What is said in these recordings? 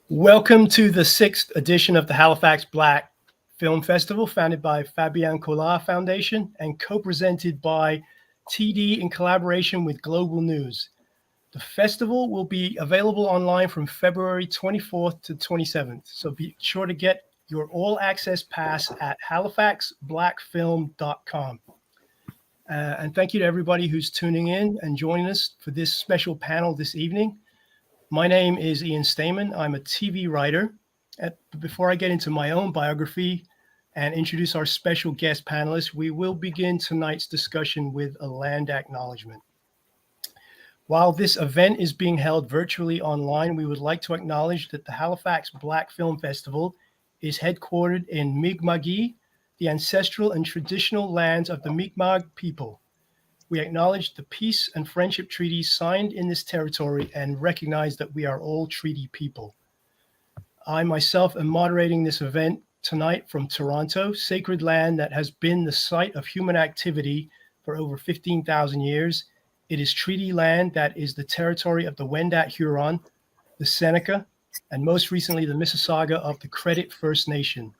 Welcome to the sixth edition of the Halifax Black Film Festival, founded by Fabien Collard Foundation and co-presented by TD in collaboration with Global News. The festival will be available online from February 24th to 27th, so be sure to get your all-access pass at halifaxblackfilm.com. And thank you to everybody who's tuning in and joining us for this special panel this evening. My name is Ian Stamen. I'm a TV writer. Before I get into my own biography and introduce our special guest panelists, we will begin tonight's discussion with a land acknowledgement. While this event is being held virtually online, we would like to acknowledge that the Halifax Black Film Festival is headquartered in Mi'kma'ki, the ancestral and traditional lands of the Mi'kmaq people. We acknowledge the peace and friendship treaties signed in this territory and recognize that we are all treaty people. I myself am moderating this event tonight from Toronto, sacred land that has been the site of human activity for over 15,000 years. It is treaty land that is the territory of the Wendat Huron, the Seneca, and most recently the Mississauga of the Credit First Nation.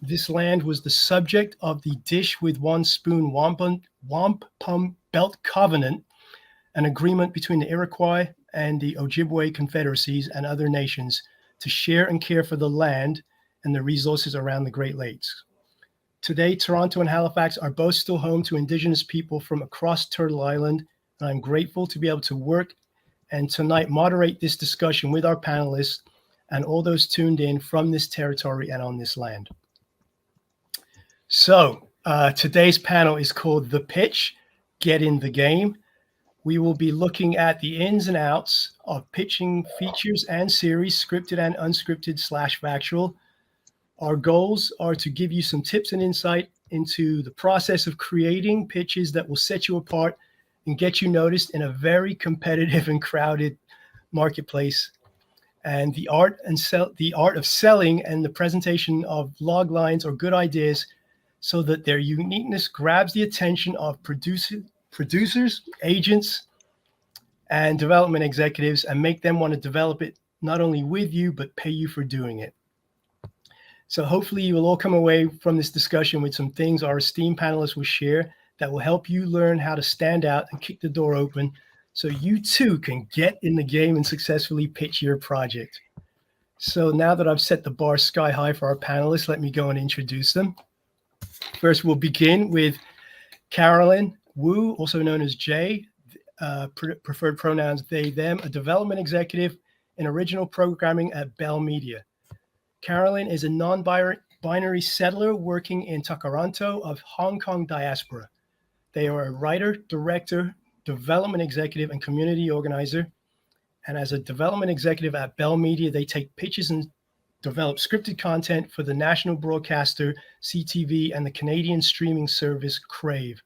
This land was the subject of the Dish with One Spoon Wampum Belt Covenant, an agreement between the Iroquois and the Ojibwe confederacies and other nations to share and care for the land and the resources around the Great Lakes. Today, Toronto and Halifax are both still home to Indigenous people from across Turtle Island, and I'm grateful to be able to work and tonight moderate this discussion with our panelists and all those tuned in from this territory and on this land. So today's panel is called The Pitch, Get in the Game. We will be looking at the ins and outs of pitching features and series, scripted and unscripted / factual. Our goals are to give you some tips and insight into the process of creating pitches that will set you apart and get you noticed in a very competitive and crowded marketplace. And the art of selling and the presentation of log lines or good ideas so that their uniqueness grabs the attention of producers, agents, and development executives and make them want to develop it not only with you, but pay you for doing it. So hopefully you will all come away from this discussion with some things our esteemed panelists will share that will help you learn how to stand out and kick the door open so you too can get in the game and successfully pitch your project. So now that I've set the bar sky high for our panelists, let me go and introduce them. First, we'll begin with Carolyn Wu, also known as Jay, preferred pronouns they, them, a development executive in original programming at Bell Media. Carolyn is a non-binary settler working in Takaranto of Hong Kong diaspora. They are a writer, director, development executive, and community organizer. And as a development executive at Bell Media, they take pitches and develop scripted content for the national broadcaster CTV and the Canadian streaming service CRAVE.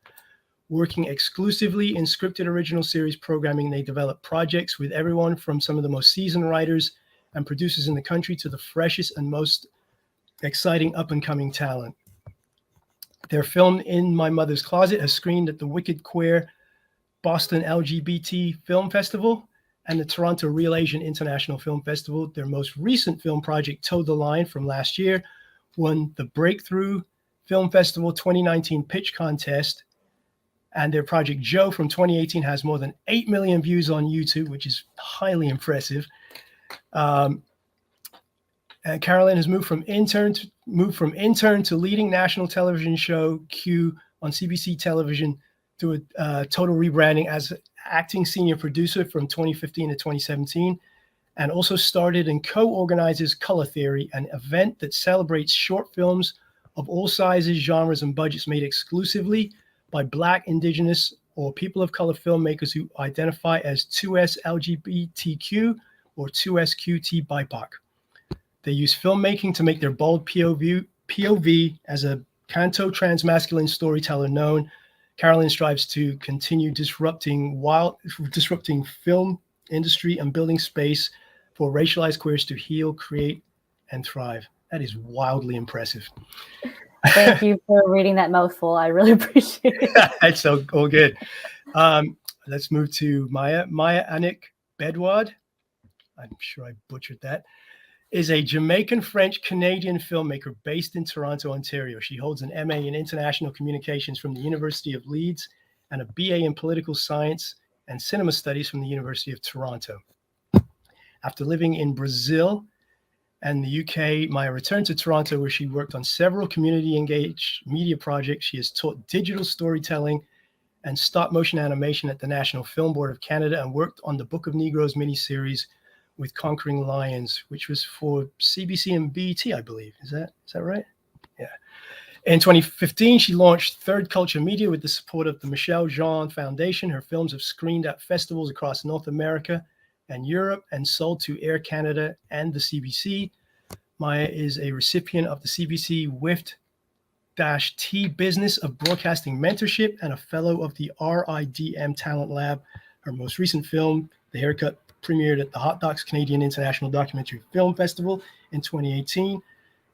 Working exclusively in scripted original series programming, they develop projects with everyone from some of the most seasoned writers and producers in the country to the freshest and most exciting up-and-coming talent. Their film In My Mother's Closet has screened at the Wicked Queer Boston LGBT Film Festival and the Toronto Real Asian International Film Festival. Their most recent film project, Toe the Line, from last year, won the Breakthrough Film Festival 2019 Pitch Contest. And their project, Joe, from 2018, has more than 8 million views on YouTube, which is highly impressive. And Carolyn has moved from intern to leading national television show Q on CBC television to a total rebranding as acting senior producer from 2015 to 2017, and also started and co-organizes Color Theory, an event that celebrates short films of all sizes, genres, and budgets made exclusively by Black, Indigenous, or people of color filmmakers who identify as 2S LGBTQ or 2SQT BIPOC. They use filmmaking to make their bold POV as a canto transmasculine storyteller known. Carolyn strives to continue disrupting film industry and building space for racialized queers to heal, create, and thrive. That is wildly impressive. Thank you for reading that mouthful. I really appreciate it. It's so all good. Let's move to Maya Anik Bedwad. I'm sure I butchered that. is a Jamaican-French-Canadian filmmaker based in Toronto, Ontario. She holds an MA in International Communications from the University of Leeds and a BA in Political Science and Cinema Studies from the University of Toronto. After living in Brazil and the UK, Maya returned to Toronto, where she worked on several community-engaged media projects. She has taught digital storytelling and stop-motion animation at the National Film Board of Canada and worked on the Book of Negroes miniseries with Conquering Lions, which was for CBC and BET, I believe. Is that right? Yeah. In 2015, she launched Third Culture Media with the support of the Michel Jean Foundation. Her films have screened at festivals across North America and Europe and sold to Air Canada and the CBC. Maya is a recipient of the CBC WIFT-T Business of Broadcasting Mentorship and a fellow of the RIDM Talent Lab. Her most recent film, The Haircut, premiered at the Hot Docs Canadian International Documentary Film Festival in 2018.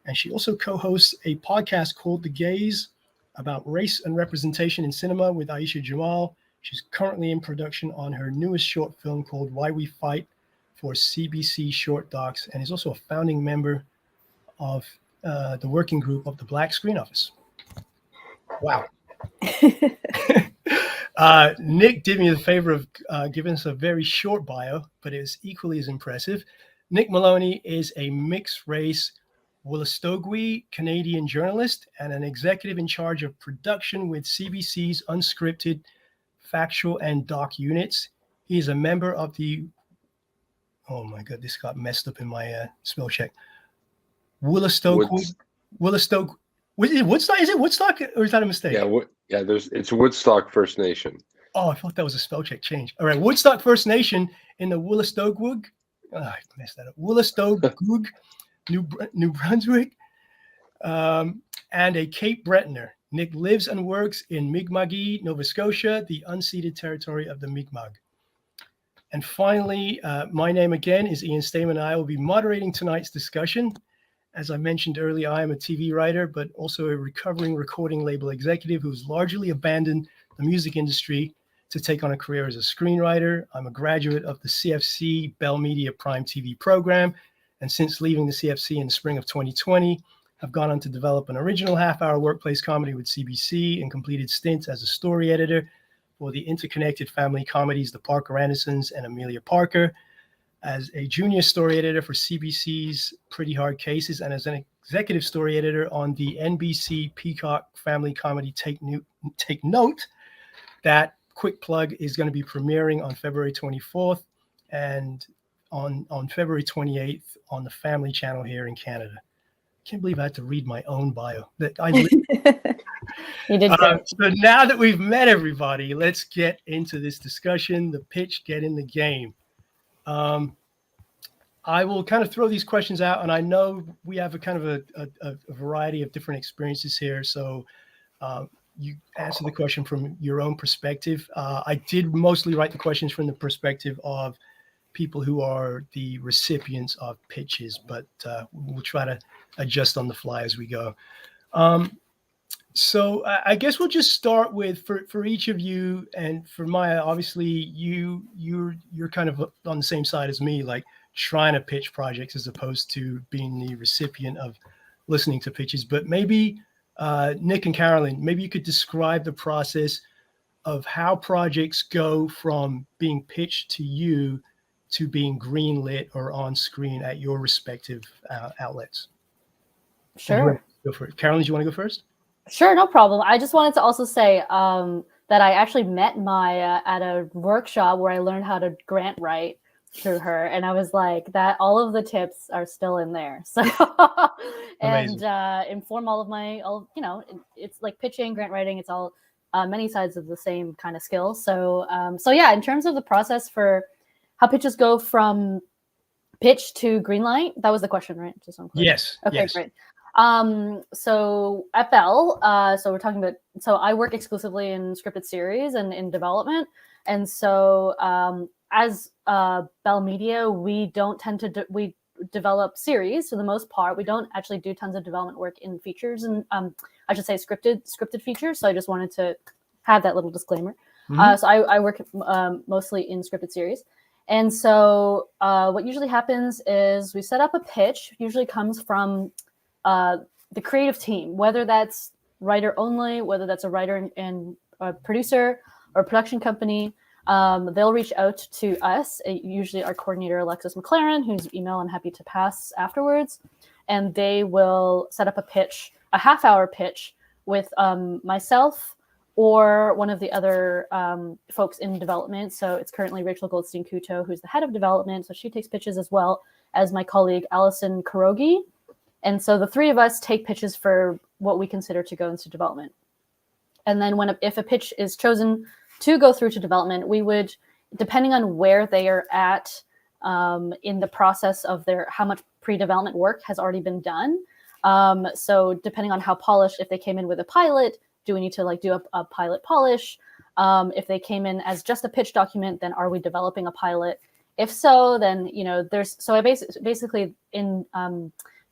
And she also co-hosts a podcast called The Gaze about race and representation in cinema with Aisha Jamal. She's currently in production on her newest short film called Why We Fight for CBC Short Docs, and is also a founding member of the working group of the Black Screen Office. Wow. Nick did me the favor of giving us a very short bio, but it was equally as impressive. Nick Maloney is a mixed race Woolastogwe Canadian journalist and an executive in charge of production with CBC's unscripted, factual, and doc units. He is a member of the, oh my God, this got messed up in my spell check. Woolastogwe. Woodstock? Is it Woodstock, or is that a mistake? It's Woodstock First Nation. Oh, I thought that was a spell check change. All right, Woodstock First Nation in the Woolastogwe. I messed that up. Woolastogwe, New Brunswick, and a Cape Bretoner. Nick lives and works in Mi'kma'ki, Nova Scotia, the unceded territory of the Mi'kmaq. And finally, my name again is Ian Stamen, and I will be moderating tonight's discussion. As I mentioned earlier, I am a TV writer, but also a recovering recording label executive who's largely abandoned the music industry to take on a career as a screenwriter. I'm a graduate of the CFC Bell Media Prime TV program, and since leaving the CFC in the spring of 2020, I've gone on to develop an original half-hour workplace comedy with CBC and completed stints as a story editor for the interconnected family comedies The Parker Andersons and Amelia Parker, as a junior story editor for CBC's Pretty Hard Cases, and as an executive story editor on the NBC Peacock family comedy Take Note. That quick plug is going to be premiering on February 24th and on February 28th on the Family Channel here in Canada. Can't believe I had to read my own bio. You did great. So now that we've met everybody, let's get into this discussion. The pitch, get in the game. I will kind of throw these questions out, and I know we have a kind of a variety of different experiences here. So you answer the question from your own perspective. I did mostly write the questions from the perspective of people who are the recipients of pitches, but we'll try to adjust on the fly as we go. So I guess we'll just start with for each of you, and for Maya, obviously you're kind of on the same side as me, like trying to pitch projects as opposed to being the recipient of listening to pitches. But maybe Nick and Carolyn, maybe you could describe the process of how projects go from being pitched to you to being greenlit or on screen at your respective outlets. Sure. Go for it. Carolyn, do you want to go first? Sure, no problem. I just wanted to also say that I actually met Maya at a workshop where I learned how to grant write through her, and I was like, that all of the tips are still in there. So and inform all of my, it's like pitching, grant writing. It's all many sides of the same kind of skill. So yeah, in terms of the process for how pitches go from pitch to greenlight, that was the question, right? Just so I'm clear. Yes. Okay, yes. Great. So at Bell, so we're talking about, so I work exclusively in scripted series and in development. And so, as Bell Media, we don't tend to, we develop series for the most part. We don't actually do tons of development work in features and, I should say scripted features. So I just wanted to have that little disclaimer. Mm-hmm. So I work mostly in scripted series. And so what usually happens is we set up a pitch, usually comes from the creative team, whether that's writer only, whether that's a writer and a producer or a production company. They'll reach out to us, usually our coordinator, Alexis McLaren, whose email I'm happy to pass afterwards. And they will set up a pitch, a half-hour pitch with myself or one of the other folks in development. So it's currently Rachel Goldstein-Kuto, who's the head of development. So she takes pitches, as well as my colleague, Allison Kurogi. And so the three of us take pitches for what we consider to go into development. And then if a pitch is chosen to go through to development, we would, depending on where they are at in the process of how much pre-development work has already been done. So depending on how polished, if they came in with a pilot, do we need to do a pilot polish? If they came in as just a pitch document, then are we developing a pilot? If so, then, I basically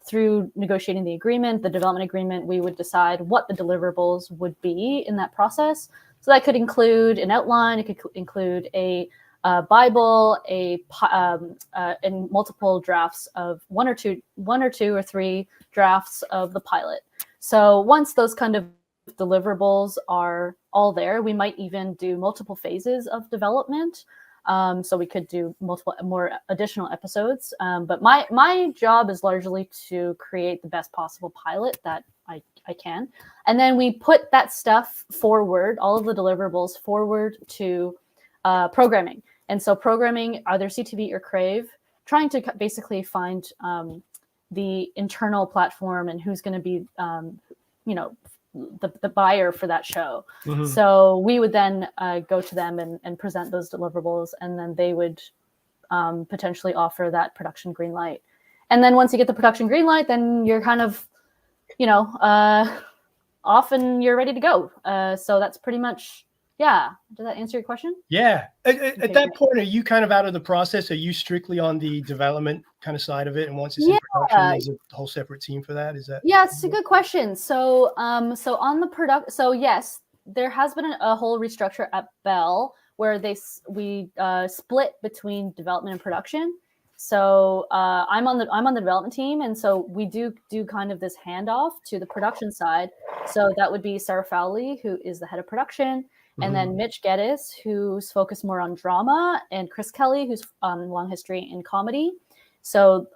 through negotiating the agreement, the development agreement, we would decide what the deliverables would be in that process. So that could include an outline, it could include a Bible, and multiple drafts of one or two or three drafts of the pilot. So once those kind of deliverables are all there, we might even do multiple phases of development. So we could do more additional episodes. But my job is largely to create the best possible pilot that I can. And then we put that stuff forward, all of the deliverables forward to programming. And so programming, either CTV or CRAVE, trying to basically find the internal platform and who's going to be, the buyer for that show. Mm-hmm. So we would then go to them and present those deliverables, and then they would potentially offer that production green light. And then once you get the production green light, then you're kind of, off and you're ready to go. So that's pretty much, yeah. Does that answer your question? Yeah. At that point, are you kind of out of the process? Are you strictly on the development kind of side of it? And once it's in production, there's a whole separate team for that? Is that? Yeah, it's a good question. So, so on the product, so yes, there has been a whole restructure at Bell where we split between development and production. So I'm on the development team, and so we do kind of this handoff to the production side. So that would be Sarah Fowley, who is the head of production, and then Mitch Geddes, who's focused more on drama, and Chris Kelly, who's long history in comedy. So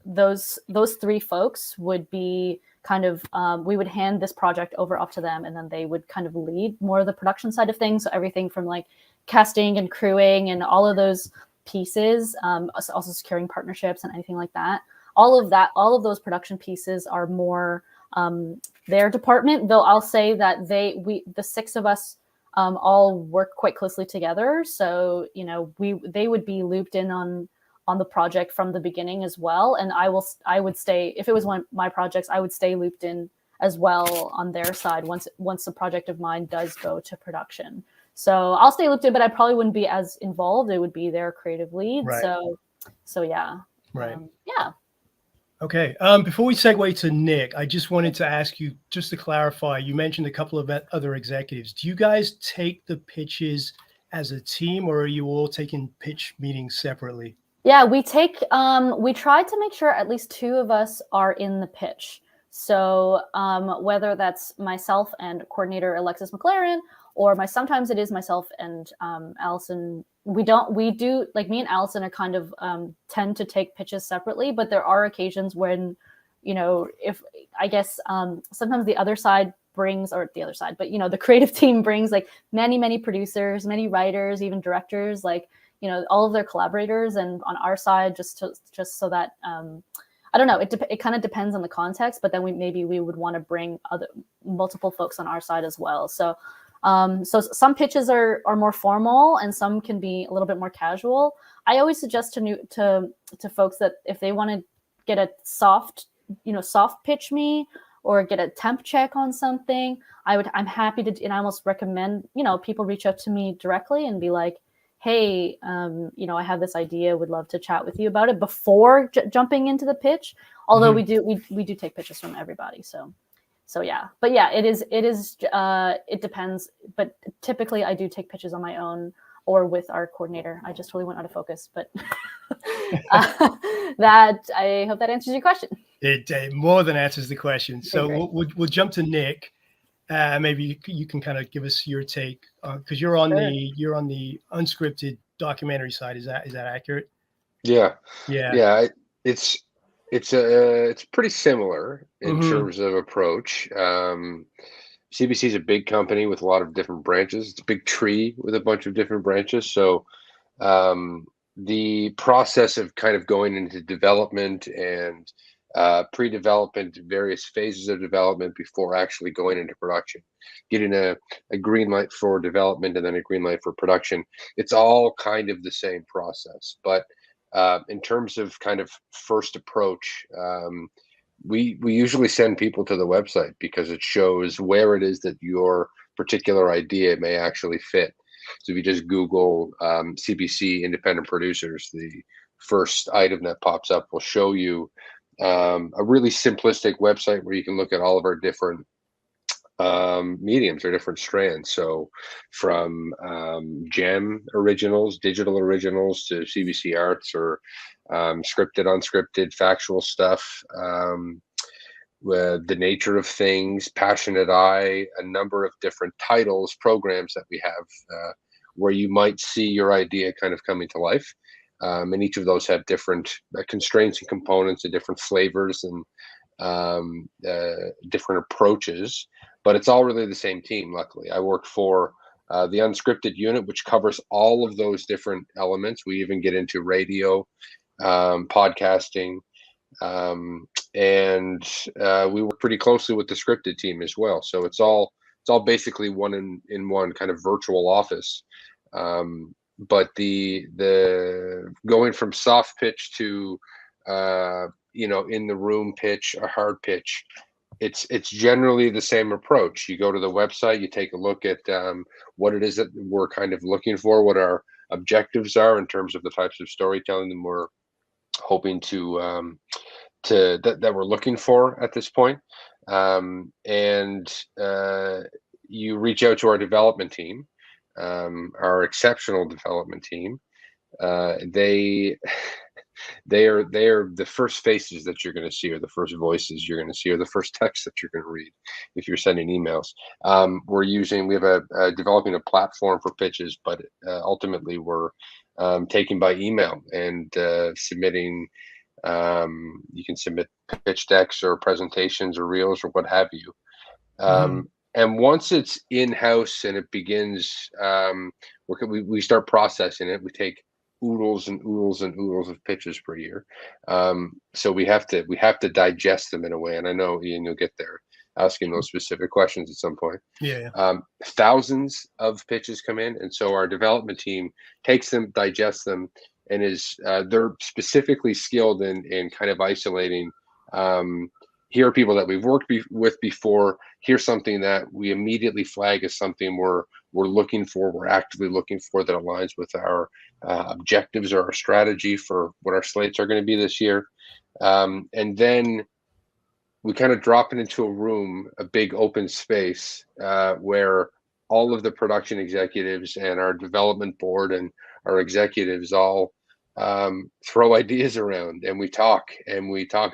those three folks would be kind of we would hand this project over up to them, and then they would kind of lead more of the production side of things. So everything from casting and crewing and all of those pieces, also securing partnerships and anything like that. All of those production pieces are more their department. Though I'll say that the six of us all work quite closely together. So they would be looped in on the project from the beginning as well. And I would stay, if it was one of my projects, I would stay looped in as well on their side once the project of mine does go to production. So I'll stay looped in, but I probably wouldn't be as involved. It would be their creative lead. Right. So yeah. Right. Yeah. Okay. Before we segue to Nick, I just wanted to ask you, just to clarify, you mentioned a couple of other executives. Do you guys take the pitches as a team, or are you all taking pitch meetings separately? Yeah, we try to make sure at least two of us are in the pitch. So whether that's myself and coordinator Alexis McLaren, or sometimes it is myself and Allison. We do me and Allison are kind of tend to take pitches separately, but there are occasions when, if I guess sometimes the other side brings, or the other side, but the creative team brings many producers, many writers, even directors, all of their collaborators, and on our side, just so that I don't know, it kind of depends on the context, but then we would want to bring multiple folks on our side as well. So some pitches are more formal, and some can be a little bit more casual. I always suggest to folks that if they want to get a soft pitch me or get a temp check on something, I'm happy to, and I almost recommend, people reach out to me directly and be like, hey, I have this idea, would love to chat with you about it before jumping into the pitch. Although we do take pitches from everybody. So yeah, but yeah, it depends. But typically I do take pitches on my own, or with our coordinator. I just totally went out of focus, but that I hope that answers your question. It more than answers the question. So great. we'll jump to Nick. Maybe you can kind of give us your take, because you're on the unscripted documentary side. Is that accurate? Yeah. Yeah. It's pretty similar in terms of approach. CBC is a big company with a lot of different branches. It's a big tree with a bunch of different branches. So the process of kind of going into development and pre-development, various phases of development before actually going into production, getting a green light for development and then a green light for production. It's all kind of the same process, but in terms of kind of first approach, we usually send people to the website because it shows where it is that your particular idea may actually fit. So if you just Google CBC independent producers, the first item that pops up will show you a really simplistic website where you can look at all of our different mediums or different strands. So from gem originals, digital originals, to CBC arts, or scripted, unscripted, factual stuff, the nature of things, passionate eye, a number of different titles, programs that we have where you might see your idea kind of coming to life. And each of those have different constraints and components and different flavors and different approaches, but it's all really the same team. Luckily, I work for the unscripted unit, which covers all of those different elements. We even get into radio, podcasting, and we work pretty closely with the scripted team as well. So it's all basically one in one kind of virtual office. But the going from soft pitch to in the room pitch, a hard pitch, it's generally the same approach. You go to the website, you take a look at what it is that we're kind of looking for, what our objectives are in terms of the types of storytelling that we're hoping that we're looking for at this point. And you reach out to our development team, our exceptional development team. They are the first faces that you're going to see, or the first voices you're going to see, or the first text that you're going to read if you're sending emails. We have developing a platform for pitches, but ultimately we're taking by email and submitting. You can submit pitch decks or presentations or reels or what have you. And once it's in-house and it begins, we start processing it. We take oodles and oodles and oodles of pitches per year. So we have to digest them in a way. And I know, Ian, you'll get there asking those specific questions at some point. Yeah. Thousands of pitches come in, and so our development team takes them, digests them, and they're specifically skilled in kind of isolating. Here are people that we've worked with before. Here's something that we immediately flag as something we're looking for, we're actively looking for, that aligns with our objectives or our strategy for what our slates are going to be this year. And then we kind of drop it into a room, a big open space, where all of the production executives and our development board and our executives all throw ideas around, and we talk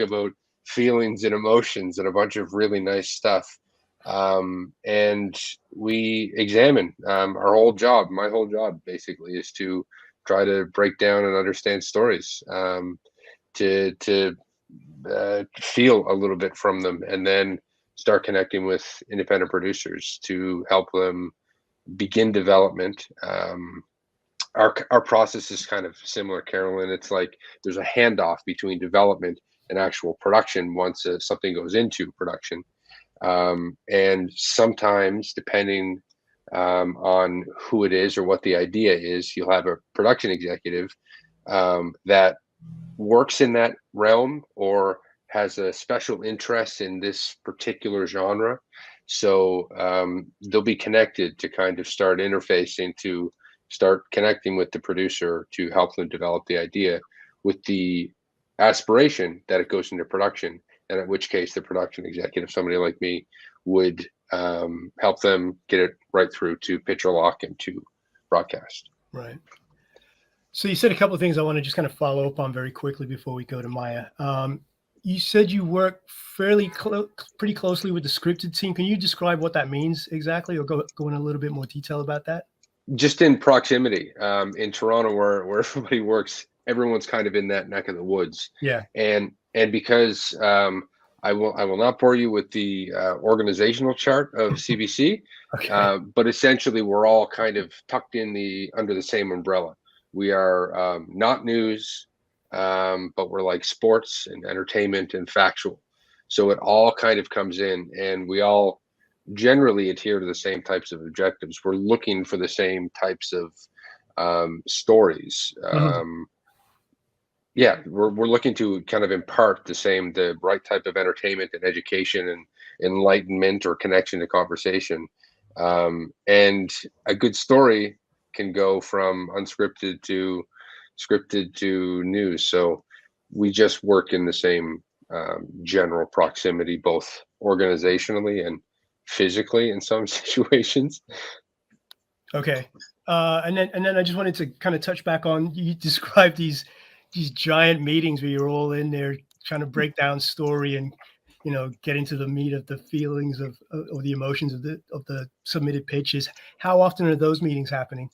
about feelings and emotions and a bunch of really nice stuff. And we examine our whole job. My whole job basically is to try to break down and understand stories, to feel a little bit from them, and then start connecting with independent producers to help them begin development. Our process is kind of similar, Carolyn. It's like there's a handoff between development and actual production once something goes into production. And sometimes, depending on who it is or what the idea is, you'll have a production executive that works in that realm or has a special interest in this particular genre. So they'll be connected to kind of start interfacing, to start connecting with the producer to help them develop the idea, with the aspiration that it goes into production, and in which case the production executive, somebody like me, would help them get it right through to pitch or lock and to broadcast. Right. So you said a couple of things I want to just kind of follow up on very quickly before we go to Maya. You said you work pretty closely with the scripted team. Can you describe what that means exactly, or go in a little bit more detail about that? Just in proximity, in Toronto, where everybody works, everyone's kind of in that neck of the woods. Yeah. And because I will not bore you with the organizational chart of CBC, Okay. but essentially we're all kind of tucked in under the same umbrella. We are not news, but we're like sports and entertainment and factual. So it all kind of comes in, and we all generally adhere to the same types of objectives. We're looking for the same types of stories. Mhm. Yeah, we're looking to kind of impart the right type of entertainment and education and enlightenment or connection to conversation. And a good story can go from unscripted to scripted to news. So we just work in the same general proximity, both organizationally and physically in some situations. Okay. And then I just wanted to kind of touch back on, you described these giant meetings where you're all in there trying to break down story and, get into the meat of the feelings of or the emotions of the submitted pitches. How often are those meetings happening?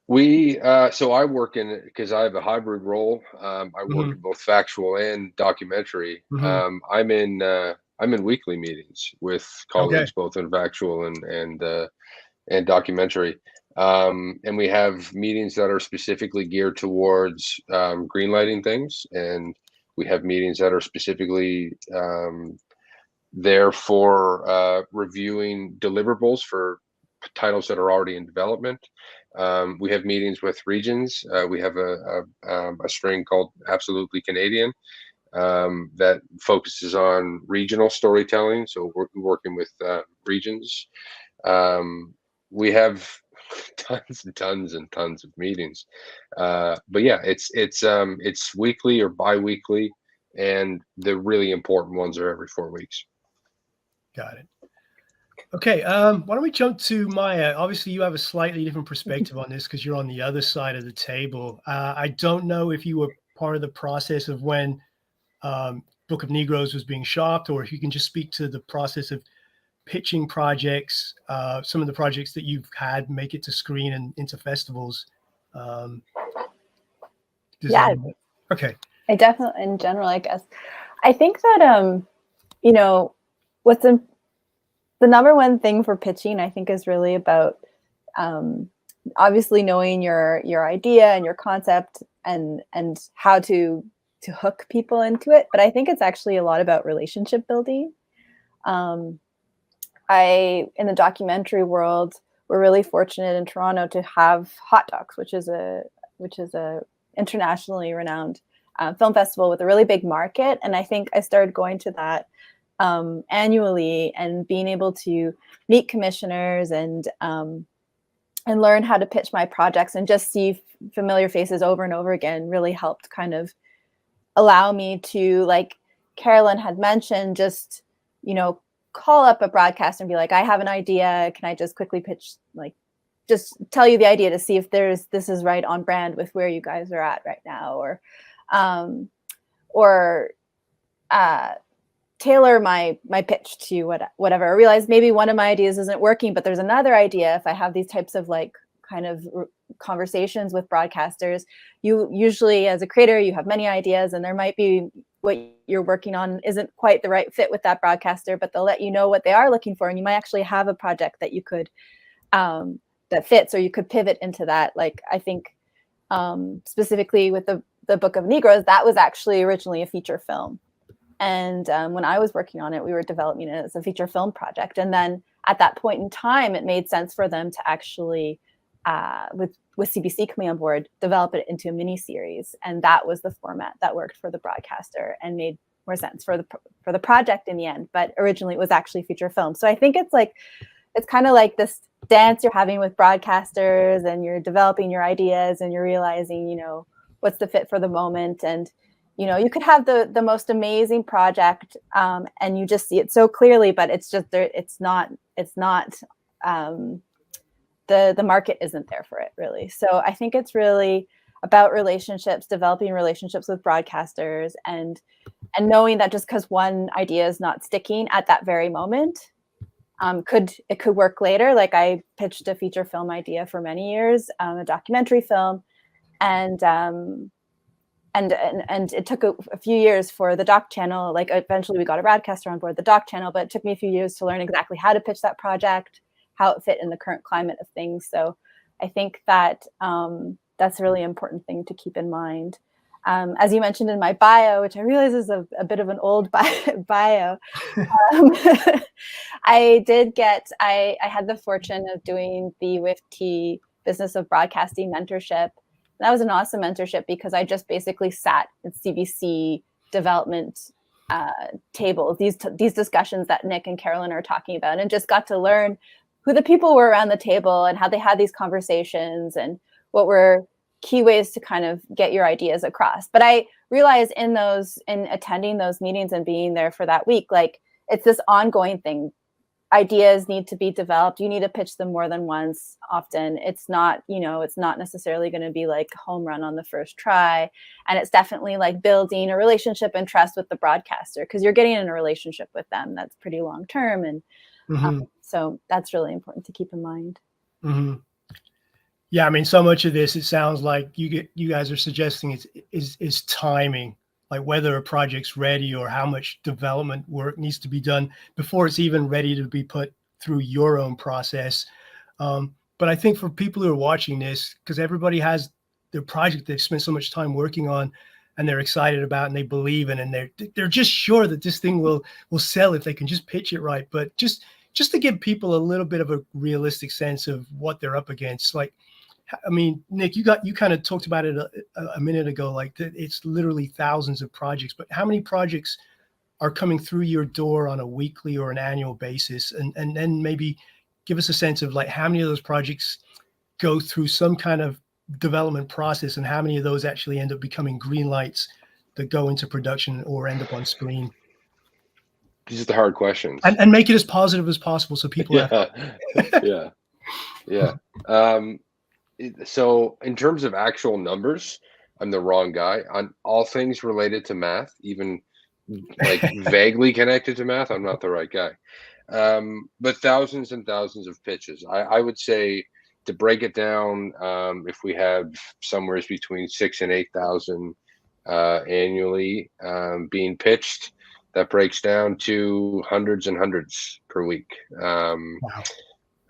So I work because I have a hybrid role. I work Hmm. in both factual and documentary. Hmm. I'm in weekly meetings with Okay. colleagues both in factual and documentary. And we have meetings that are specifically geared towards greenlighting things, and we have meetings that are specifically there for reviewing deliverables for titles that are already in development. We have meetings with regions. We have a string called Absolutely Canadian that focuses on regional storytelling. So we're working with regions. We have tons and tons and tons of meetings. But yeah, it's weekly or bi-weekly, and the really important ones are every 4 weeks. Got it. Okay. Why don't we jump to Maya? Obviously, you have a slightly different perspective on this because you're on the other side of the table. I don't know if you were part of the process of when Book of Negroes was being shopped, or if you can just speak to the process of pitching projects, some of the projects that you've had make it to screen and into festivals. Um, Yeah, okay. I definitely, in general, I guess, I think that, what's the number one thing for pitching, I think, is really about obviously knowing your idea and your concept and how to hook people into it. But I think it's actually a lot about relationship building. In the documentary world, we're really fortunate in Toronto to have Hot Docs, which is a internationally renowned film festival with a really big market. And I think I started going to that annually and being able to meet commissioners and learn how to pitch my projects and just see familiar faces over and over again really helped kind of allow me to, like Carolyn had mentioned, just, call up a broadcaster and be like, I have an idea. Can I just quickly pitch, like, just tell you the idea to see if this is right on brand with where you guys are at right now, or tailor my pitch to whatever. I realize maybe one of my ideas isn't working, but there's another idea. If I have these types of kind of conversations with broadcasters, you usually, as a creator, you have many ideas, and there might be what you're working on isn't quite the right fit with that broadcaster, but they'll let you know what they are looking for, and you might actually have a project that you could that fits, or you could pivot into that. Like, I think specifically with the Book of Negroes, that was actually originally a feature film. And when I was working on it, we were developing it as a feature film project. And then at that point in time, it made sense for them to actually, with CBC coming on board, develop it into a mini series. And that was the format that worked for the broadcaster and made more sense for the project in the end. But originally, it was actually feature film. So I think it's kind of like this dance you're having with broadcasters, and you're developing your ideas, and you're realizing, what's the fit for the moment. And you could have the most amazing project, and you just see it so clearly, but it's just there. It's not the the market isn't there for it really. So I think it's really about relationships, developing relationships with broadcasters, and knowing that just because one idea is not sticking at that very moment, it could work later. Like I pitched a feature film idea for many years, a documentary film, and it took a few years for the doc channel. Like eventually we got a broadcaster on board the doc channel, but it took me a few years to learn exactly how to pitch that project, how it fit in the current climate of things. So I think that that's a really important thing to keep in mind. As you mentioned in my bio, which I realize is a bit of an old bio, I had the fortune of doing the WIFT Business of Broadcasting mentorship. That was an awesome mentorship because I just basically sat at CBC development tables, these discussions that Nick and Carolyn are talking about, and just got to learn who the people were around the table and how they had these conversations and what were key ways to kind of get your ideas across. But I realized in attending those meetings and being there for that week, like it's this ongoing thing. Ideas need to be developed. You need to pitch them more than once. Often it's not necessarily going to be like home run on the first try. And it's definitely like building a relationship and trust with the broadcaster, because you're getting in a relationship with them that's pretty long term. And so that's really important to keep in mind. Mm-hmm. Yeah, I mean, so much of this, it sounds like you guys are suggesting is timing, like whether a project's ready or how much development work needs to be done before it's even ready to be put through your own process. But I think for people who are watching this, because everybody has their project they've spent so much time working on and they're excited about and they believe in, and they're just sure that this thing will sell if they can just pitch it right. But just to give people a little bit of a realistic sense of what they're up against, like, I mean, Nick, you kind of talked about it a minute ago, like it's literally thousands of projects, but how many projects are coming through your door on a weekly or an annual basis? And then maybe give us a sense of like how many of those projects go through some kind of development process and how many of those actually end up becoming green lights that go into production or end up on screen? These are the hard questions. And make it as positive as possible so people yeah. So in terms of actual numbers, I'm the wrong guy on all things related to math, even like vaguely connected to math. I'm not the right guy. But thousands and thousands of pitches. I would say, to break it down, if we have somewhere between 6,000 and 8,000 annually being pitched, that breaks down to hundreds and hundreds per week.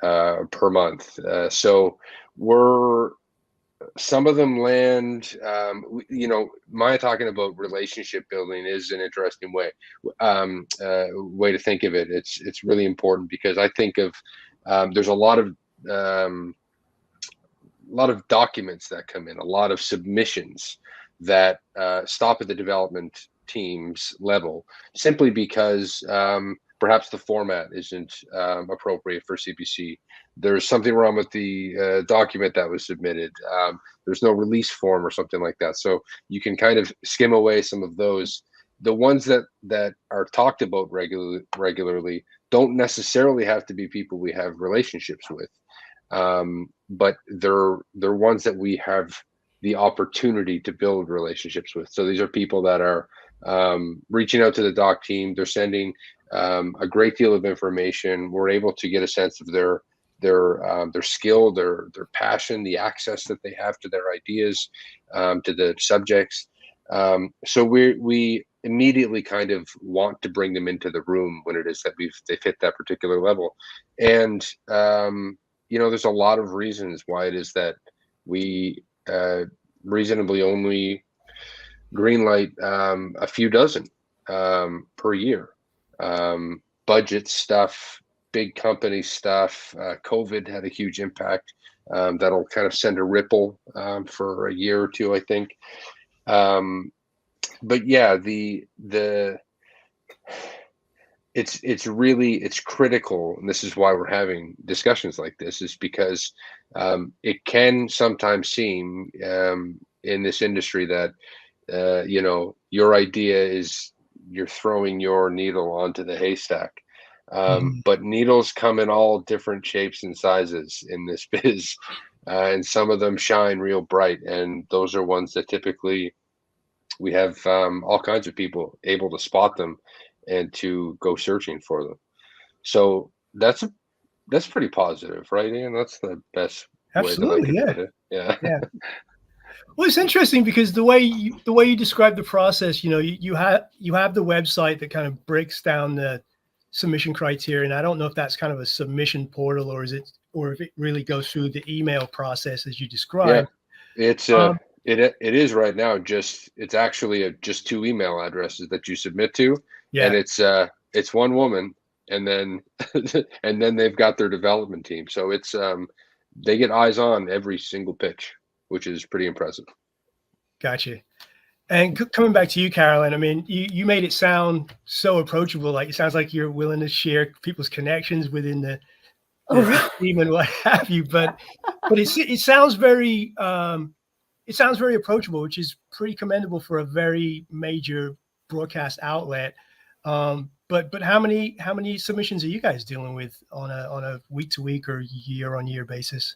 Per month. So some of them land, Maya talking about relationship building is an interesting way to think of it. It's really important because I think of, there's a lot of documents that come in, a lot of submissions that stop at the development team's level simply because perhaps the format isn't appropriate for CBC. There's something wrong with the document that was submitted. There's no release form or something like that. So you can kind of skim away some of those. The ones that are talked about regularly don't necessarily have to be people we have relationships with, but they're ones that we have the opportunity to build relationships with. So these are people that are reaching out to the doc team. They're sending a great deal of information. We're able to get a sense of their skill, their passion, the access that they have to their ideas, to the subjects. So we immediately kind of want to bring them into the room when it is that they've hit that particular level. And there's a lot of reasons why it is that we reasonably only greenlight a few dozen per year. Budget stuff, big company stuff. COVID had a huge impact. That'll kind of send a ripple for a year or two, I think. But yeah, it's critical, and this is why we're having discussions like this, is because it can sometimes seem in this industry that your idea is you're throwing your needle onto the haystack. But needles come in all different shapes and sizes in this biz, and some of them shine real bright, and those are ones that typically we have all kinds of people able to spot them and to go searching for them. So that's pretty positive, right, Ian? That's the best way that I Absolutely, could yeah. put it. Yeah. Yeah. Well, it's interesting because the way you describe the process, you have the website that kind of breaks down the submission criteria, and I don't know if that's kind of a submission portal or if it really goes through the email process as you Yeah. described. It's Um, it is right now it's actually just 2 email addresses that you submit to, and yeah, it's one woman, and then and then they've got their development team. So it's they get eyes on every single pitch, which is pretty impressive. gotcha. And coming back to you, Carolyn, I mean, you made it sound so approachable. Like it sounds like you're willing to share people's connections within the team and what have you. But it sounds very approachable, which is pretty commendable for a very major broadcast outlet. But how many submissions are you guys dealing with on a week to week or year on year basis?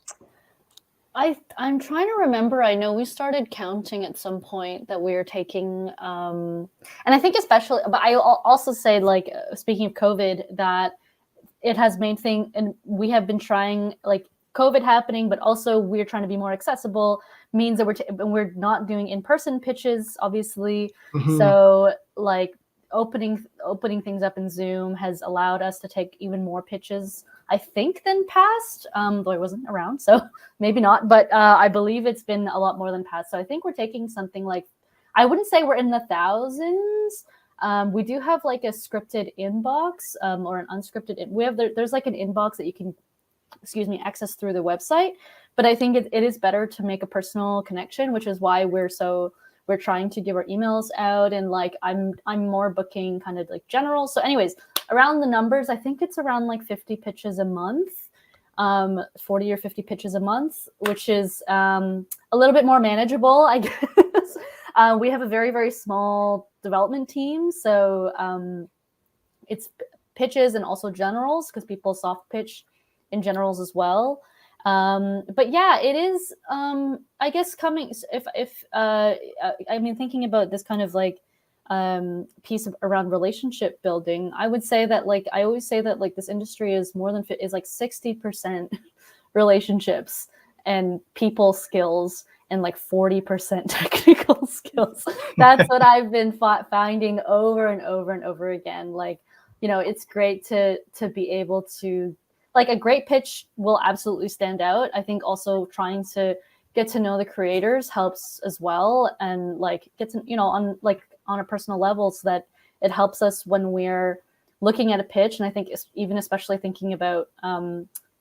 I'm trying to remember. I know we started counting at some point that we were taking, and I think especially, but I also say, like, speaking of COVID, that it has made thing, and we have been trying, like, COVID happening, but also we're trying to be more accessible, means that we're not doing in-person pitches, obviously. Mhm. So, like, opening things up in Zoom has allowed us to take even more pitches, I think, than past, though I wasn't around, so maybe not, but I believe it's been a lot more than past. So I think we're taking something like, I wouldn't say we're in the thousands. We do have like a scripted inbox or an unscripted. There's like an inbox that you can, access through the website. But I think it is better to make a personal connection, which is why we're trying to give our emails out, and like I'm more booking kind of like general. So anyways, around the numbers, I think it's around like 50 pitches a month, 40 or 50 pitches a month, which is a little bit more manageable, I guess. We have a very, very small development team. So it's pitches and also generals, because people soft pitch in generals as well. But yeah, it is, I guess, coming, thinking about this kind of like piece around relationship building, I would say that, like, I always say that, like, this industry is like 60% relationships and people skills and like 40% technical skills. That's what I've been finding over and over and over again. Like, it's great to be able to, like, a great pitch will absolutely stand out. I think also trying to get to know the creators helps as well, and like get to, on a personal level, so that it helps us when we're looking at a pitch. And I think even especially thinking about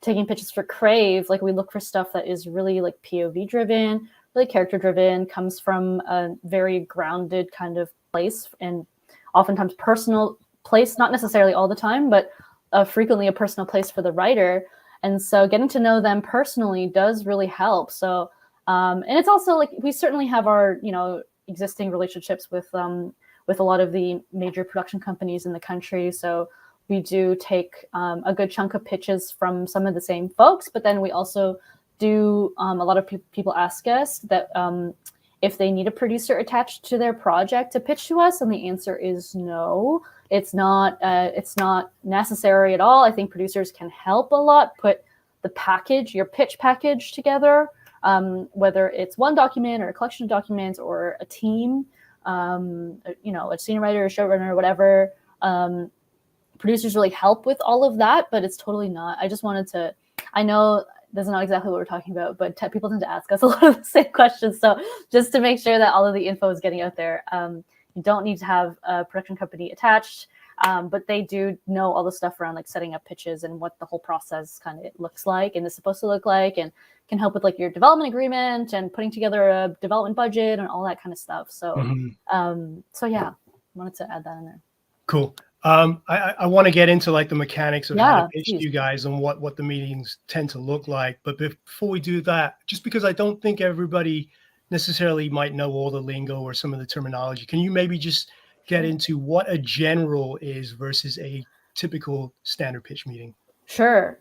taking pitches for CRAVE, like, we look for stuff that is really like POV driven, really character driven, comes from a very grounded kind of place, and oftentimes personal place, not necessarily all the time, but frequently a personal place for the writer. And so getting to know them personally does really help. So and it's also like, we certainly have our existing relationships with a lot of the major production companies in the country. So we do take a good chunk of pitches from some of the same folks, but then we also do, a lot of people ask us that if they need a producer attached to their project to pitch to us, and the answer is no. It's not necessary at all. I think producers can help a lot, put your pitch package together, whether it's one document or a collection of documents or a team, a senior writer, a showrunner, whatever. Producers really help with all of that, but it's totally not. I just wanted to, I know that's not exactly what we're talking about, but people tend to ask us a lot of the same questions. So just to make sure that all of the info is getting out there, you don't need to have a production company attached, but they do know all the stuff around like setting up pitches and what the whole process kind of looks like and is supposed to look like, and can help with like your development agreement and putting together a development budget and all that kind of stuff. So, so yeah, wanted to add that in there. Cool. I want to get into like the mechanics of how to pitch please. to you guys and what the meetings tend to look like. But before we do that, just because I don't think everybody necessarily might know all the lingo or some of the terminology, can you maybe just get into what a general is versus a typical standard pitch meeting? Sure.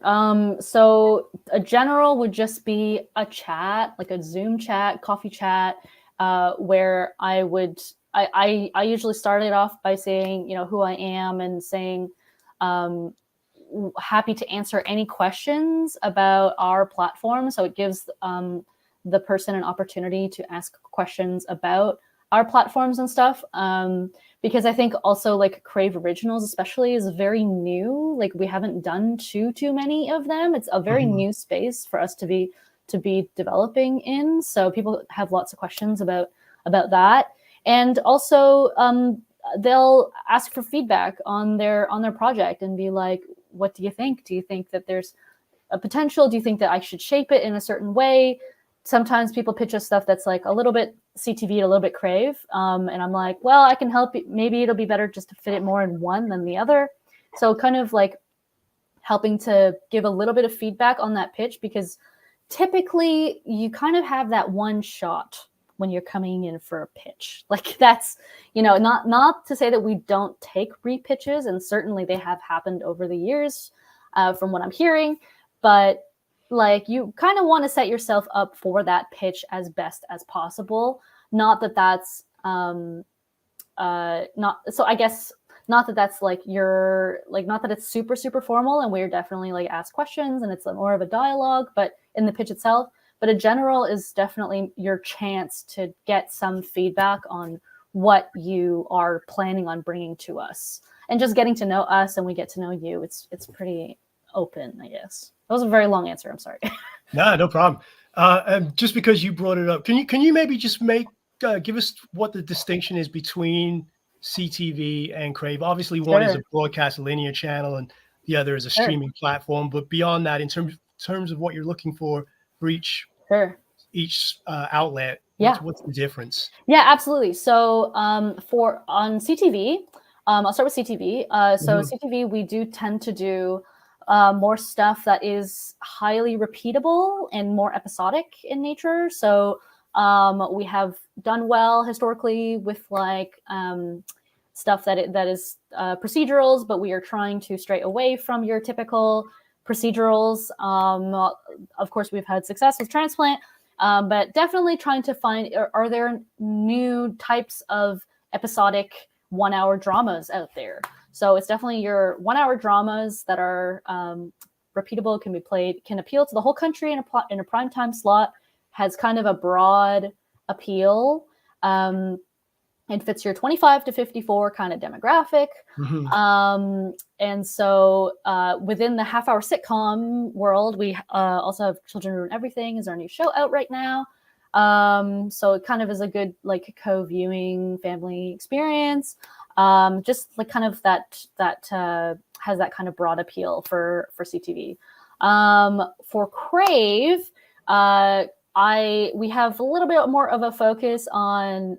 So a general would just be a chat, like a Zoom chat, coffee chat, where I usually started off by saying, who I am and saying, happy to answer any questions about our platform. So it gives the person an opportunity to ask questions about our platforms and stuff. Because I think also like CRAVE Originals especially is very new. Like we haven't done too many of them. It's a very new space for us to be developing in. So people have lots of questions about that. And also they'll ask for feedback on their project and be like, what do you think? Do you think that there's a potential? Do you think that I should shape it in a certain way? Sometimes people pitch us stuff that's like a little bit CTV, a little bit CRAVE. And I'm like, well, I can help you. Maybe it'll be better just to fit it more in one than the other. So kind of like helping to give a little bit of feedback on that pitch, because typically you kind of have that one shot when you're coming in for a pitch. Like that's, not to say that we don't take repitches, and certainly they have happened over the years from what I'm hearing, but like you kind of want to set yourself up for that pitch as best as possible. Not that that's not that that's like not that it's super formal and we're definitely like ask questions and it's more of a dialogue, but in the pitch itself. But a general is definitely your chance to get some feedback on what you are planning on bringing to us, and just getting to know us and we get to know you. It's pretty open, I guess. That was a very long answer. I'm sorry. No problem. And just because you brought it up, can you maybe just give us what the distinction is between CTV and CRAVE? Obviously, one is a broadcast linear channel and the other is a streaming platform. But beyond that, in terms of what you're looking for each outlet, what's the difference? Yeah, absolutely. So on CTV, I'll start with CTV. So CTV, we do tend to do more stuff that is highly repeatable and more episodic in nature. So we have done well historically with like stuff that is procedurals, but we are trying to stray away from your typical procedurals. Of course, we've had success with Transplant, but definitely trying to find, are there new types of episodic 1 hour dramas out there? So it's definitely your 1 hour dramas that are repeatable, can appeal to the whole country in a primetime slot, has kind of a broad appeal, and fits your 25 to 54 kind of demographic. And so within the half-hour sitcom world, we also have Children Ruin Everything is our new show out right now. So it kind of is a good like co-viewing family experience. Just like kind of that has that kind of broad appeal for CTV. For CRAVE, we have a little bit more of a focus on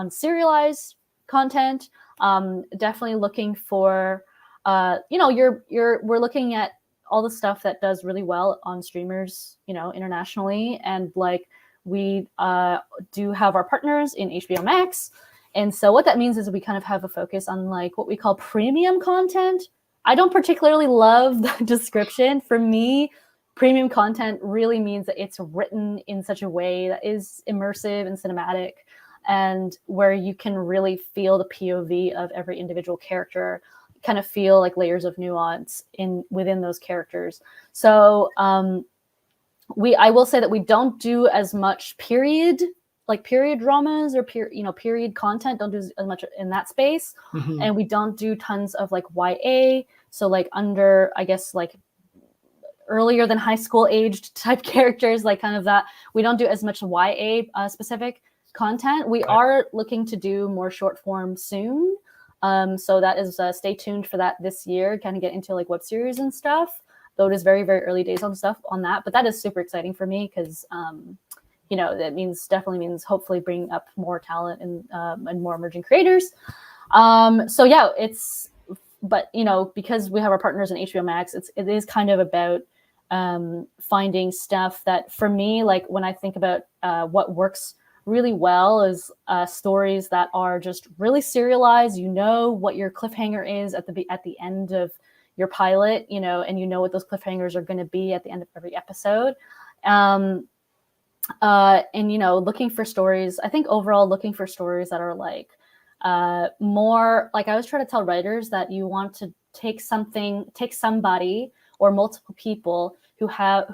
serialized content. Definitely looking for, we're looking at all the stuff that does really well on streamers, internationally. And like we do have our partners in HBO Max. And so what that means is we kind of have a focus on like what we call premium content. I don't particularly love the description. For me, premium content really means that it's written in such a way that is immersive and cinematic, and where you can really feel the POV of every individual character, kind of feel like layers of nuance within those characters. So I will say that we don't do as much period dramas or period content, don't do as much in that space. And we don't do tons of like YA, so like under, I guess, like earlier than high school aged type characters, like kind of that. We don't do as much YA specific content. We are looking to do more short form soon. So that is stay tuned for that this year, kind of get into like web series and stuff, though it is very, very early days on that. But that is super exciting for me because that definitely means hopefully bringing up more talent and more emerging creators. But because we have our partners in HBO Max, it is kind of about finding stuff that, for me, like when I think about what works really well is stories that are just really serialized. You know what your cliffhanger is at the end of your pilot, you know, and you know what those cliffhangers are going to be at the end of every episode. And, you know, looking for stories, I think overall looking for stories that are like more, like I always try to tell writers that you want to take somebody or multiple people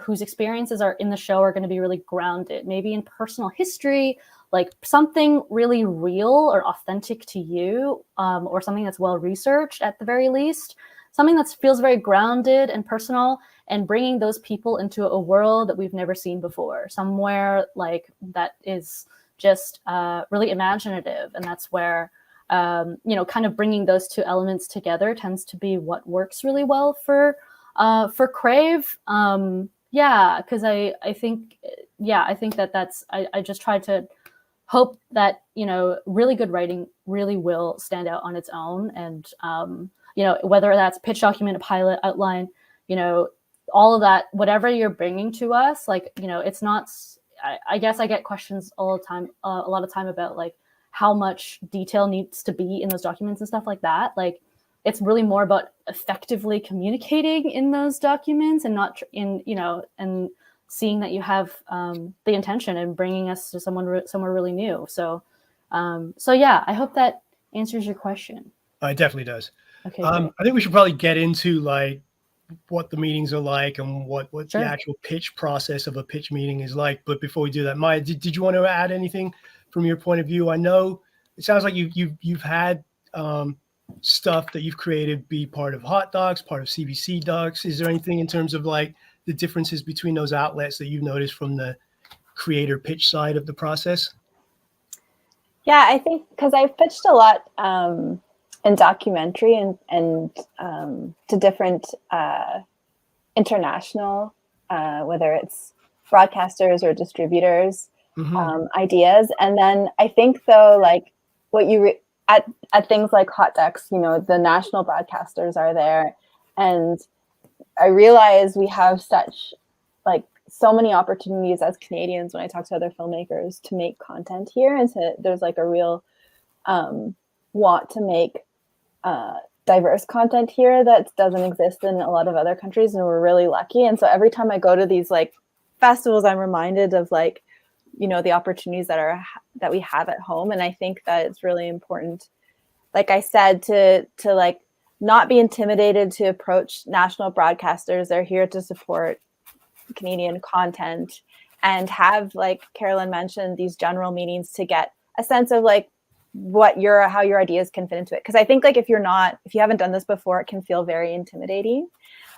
whose experiences are in the show are going to be really grounded, maybe in personal history, like something really real or authentic to you, or something that's well researched at the very least, something that feels very grounded and personal, and bringing those people into a world that we've never seen before, somewhere like that is just really imaginative. And that's where, you know, kind of bringing those two elements together tends to be what works really well for CRAVE. Yeah, because I think that's, I just try to hope that, you know, really good writing really will stand out on its own. And, you know, whether that's pitch document, a pilot, outline, you know, all of that, whatever you're bringing to us, like, you know, it's not, I guess I get questions all the time, a lot of time about like how much detail needs to be in those documents and stuff like that. Like, it's really more about effectively communicating in those documents and not in, you know, and seeing that you have the intention and bringing us to somewhere really new. So, so yeah, I hope that answers your question. It definitely does. Okay. I think we should probably get into like what the meetings are like and what Sure. the actual pitch process of a pitch meeting is like. But before we do that, Maya, did you want to add anything from your point of view? I know it sounds like you've had stuff that you've created be part of Hot Docs, part of CBC Docs. Is there anything in terms of like the differences between those outlets that you've noticed from the creator pitch side of the process? Yeah, I think because I've pitched a lot in documentary and to different international, whether it's broadcasters or distributors, ideas. And then I think though, like what you at things like Hot Docs, you know, the national broadcasters are there, and I realize we have such like so many opportunities as Canadians when I talk to other filmmakers to make content here, and there's like a real want to make diverse content here that doesn't exist in a lot of other countries, and we're really lucky. And so every time I go to these like festivals, I'm reminded of like, you know, the opportunities that we have at home. And I think that it's really important, like I said, to like not be intimidated to approach national broadcasters. They're here to support Canadian content, and have, like Carolyn mentioned, these general meetings to get a sense of like how your ideas can fit into it. Because I think like if you haven't done this before, it can feel very intimidating.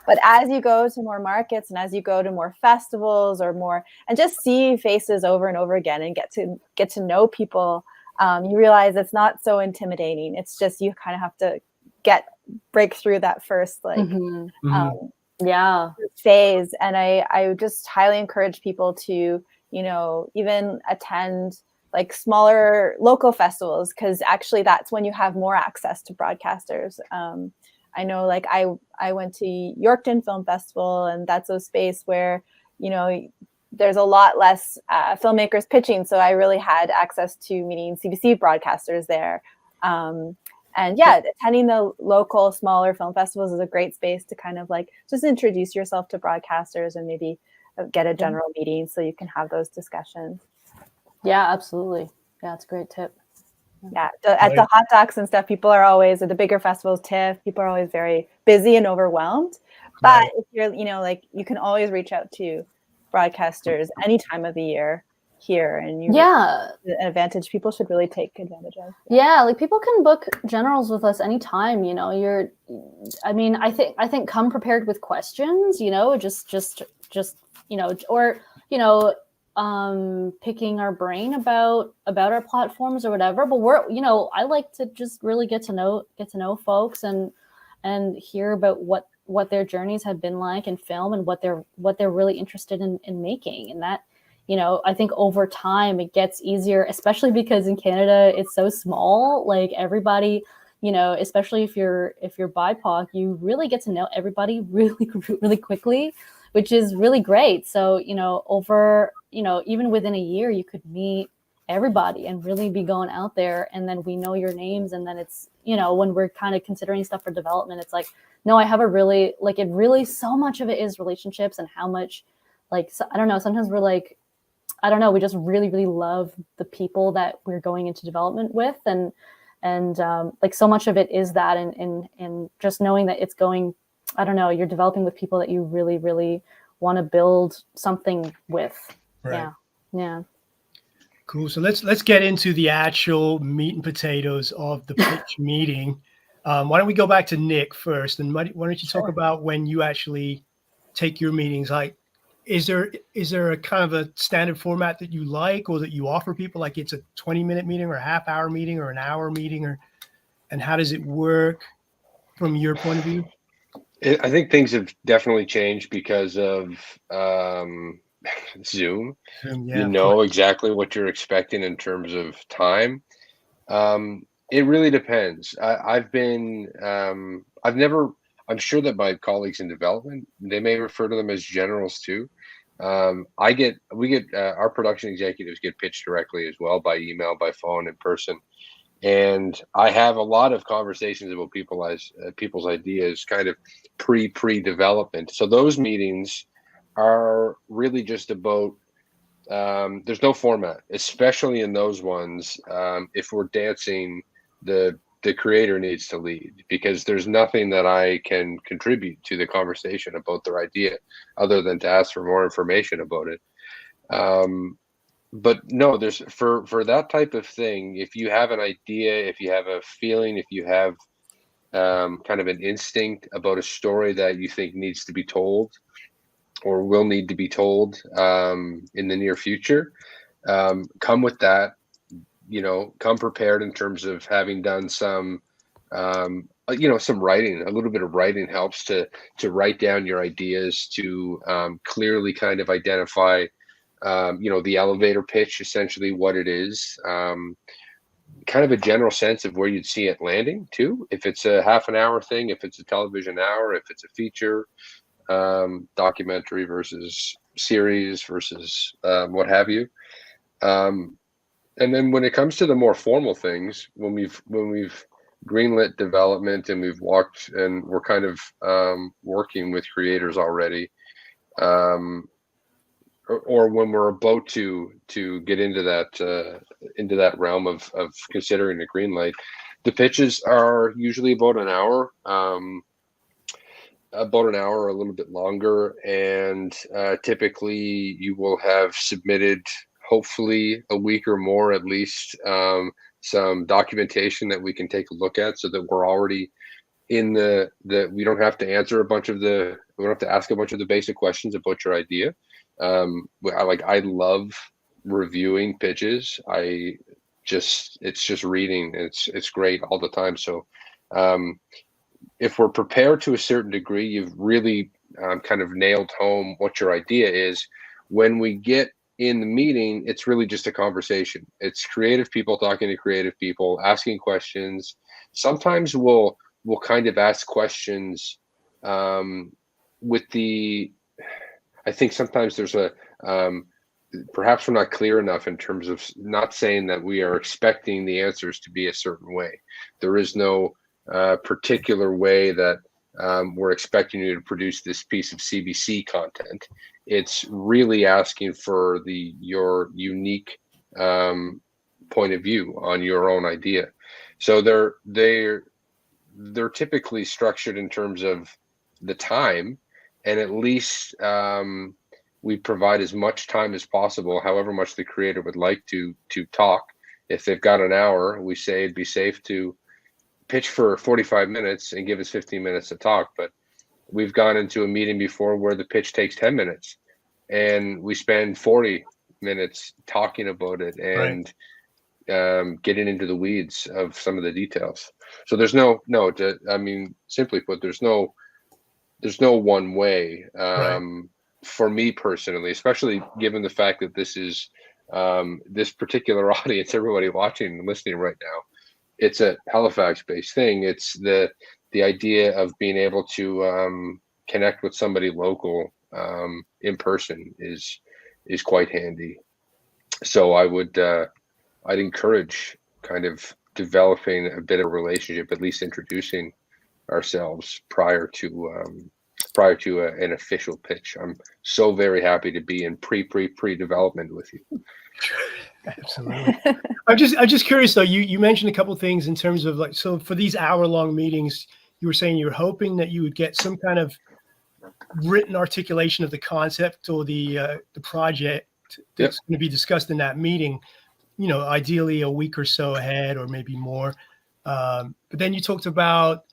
But as you go to more markets and as you go to more festivals or more, and just see faces over and over again and get to know people, you realize it's not so intimidating. It's just you kind of have to break through that first like phase. And I just highly encourage people to, you know, even attend like smaller local festivals, because actually that's when you have more access to broadcasters. I know, like I went to Yorkton Film Festival, and that's a space where, you know, there's a lot less filmmakers pitching. So I really had access to meeting CBC broadcasters there. And yeah, attending the local smaller film festivals is a great space to kind of like just introduce yourself to broadcasters and maybe get a general meeting so you can have those discussions. Yeah, absolutely. Yeah, it's a great tip. Yeah, at the Hot Docs and stuff, people are always, at the bigger festivals, TIFF, people are always very busy and overwhelmed. But if you're, you know, like you can always reach out to broadcasters any time of the year here, and an advantage people should really take advantage of. Yeah, like people can book generals with us anytime, you know. I think come prepared with questions, you know, just you know, or you know, picking our brain about our platforms or whatever. But we're, you know, I like to just really get to know folks and hear about what their journeys have been like in film and what they're really interested in making. And that, you know, I think over time it gets easier, especially because in Canada it's so small. Like everybody, you know, especially if you're BIPOC, you really get to know everybody really, really quickly, which is really great. So, you know, over, you know, even within a year, you could meet everybody and really be going out there, and then we know your names, and then it's, you know, when we're kind of considering stuff for development, it's like, no, I have a really, like, it really, so much of it is relationships, and how much, like, so, I don't know, sometimes we're like, I don't know, we just really, really love the people that we're going into development with, and like, so much of it is that, and just knowing that it's going, I don't know, you're developing with people that you really, really want to build something with. Right. Yeah. Cool. So let's get into the actual meat and potatoes of the pitch meeting. Why don't we go back to Nick first, and why don't you talk about when you actually take your meetings? Like, is there a kind of a standard format that you like, or that you offer people? Like, it's a 20-minute meeting, or a half-hour meeting, or an hour meeting, and how does it work from your point of view? I think things have definitely changed because of Zoom. Yeah, You know exactly what you're expecting in terms of time. It really depends. I'm sure that my colleagues in development, they may refer to them as generals too. We get our production executives get pitched directly as well, by email, by phone, in person. And I have a lot of conversations about people's ideas kind of pre-development. So those meetings are really just about, there's no format, especially in those ones. If we're dancing, the creator needs to lead, because there's nothing that I can contribute to the conversation about their idea other than to ask for more information about it. But no, there's for that type of thing, if you have an idea, if you have a feeling, if you have kind of an instinct about a story that you think needs to be told or will need to be told in the near future, come with that, you know, come prepared in terms of having done some some writing. A little bit of writing helps to write down your ideas, to clearly kind of identify the elevator pitch, essentially what it is, kind of a general sense of where you'd see it landing too. If it's a half an hour thing, if it's a television hour, if it's a feature, documentary versus series versus what have you. And then when it comes to the more formal things, when we've greenlit development and we've walked and we're kind of working with creators already, or when we're about to get into that realm of considering a green light, the pitches are usually about an hour, a little bit longer, and typically you will have submitted, hopefully a week or more at least, some documentation that we can take a look at, so that we're already in we don't have to ask a bunch of the basic questions about your idea. I love reviewing pitches. It's just reading. It's great all the time. So if we're prepared to a certain degree, you've really kind of nailed home what your idea is. When we get in the meeting, it's really just a conversation. It's creative people talking to creative people, asking questions. Sometimes we'll kind of ask questions I think sometimes there's perhaps we're not clear enough in terms of not saying that we are expecting the answers to be a certain way. There is no particular way that we're expecting you to produce this piece of CBC content. It's really asking for your unique point of view on your own idea. So they're typically structured in terms of the time, and at least we provide as much time as possible, however much the creator would like to talk. If they've got an hour, we say it'd be safe to pitch for 45 minutes and give us 15 minutes to talk. But we've gone into a meeting before where the pitch takes 10 minutes and we spend 40 minutes talking about it and getting into the weeds of some of the details. So there's simply put, there's no one way. For me personally, especially given the fact that this is this particular audience, everybody watching and listening right now, it's a Halifax-based thing. It's the idea of being able to connect with somebody local in person is quite handy. So I would I'd encourage kind of developing a bit of a relationship, at least introducing ourselves prior to an official pitch. I'm so very happy to be in pre-development with you. Absolutely. I'm just curious though. You mentioned a couple of things in terms of like, so for these hour-long meetings, you were saying you were hoping that you would get some kind of written articulation of the concept or the project that's going to be discussed in that meeting. You know, ideally a week or so ahead, or maybe more. But then you talked about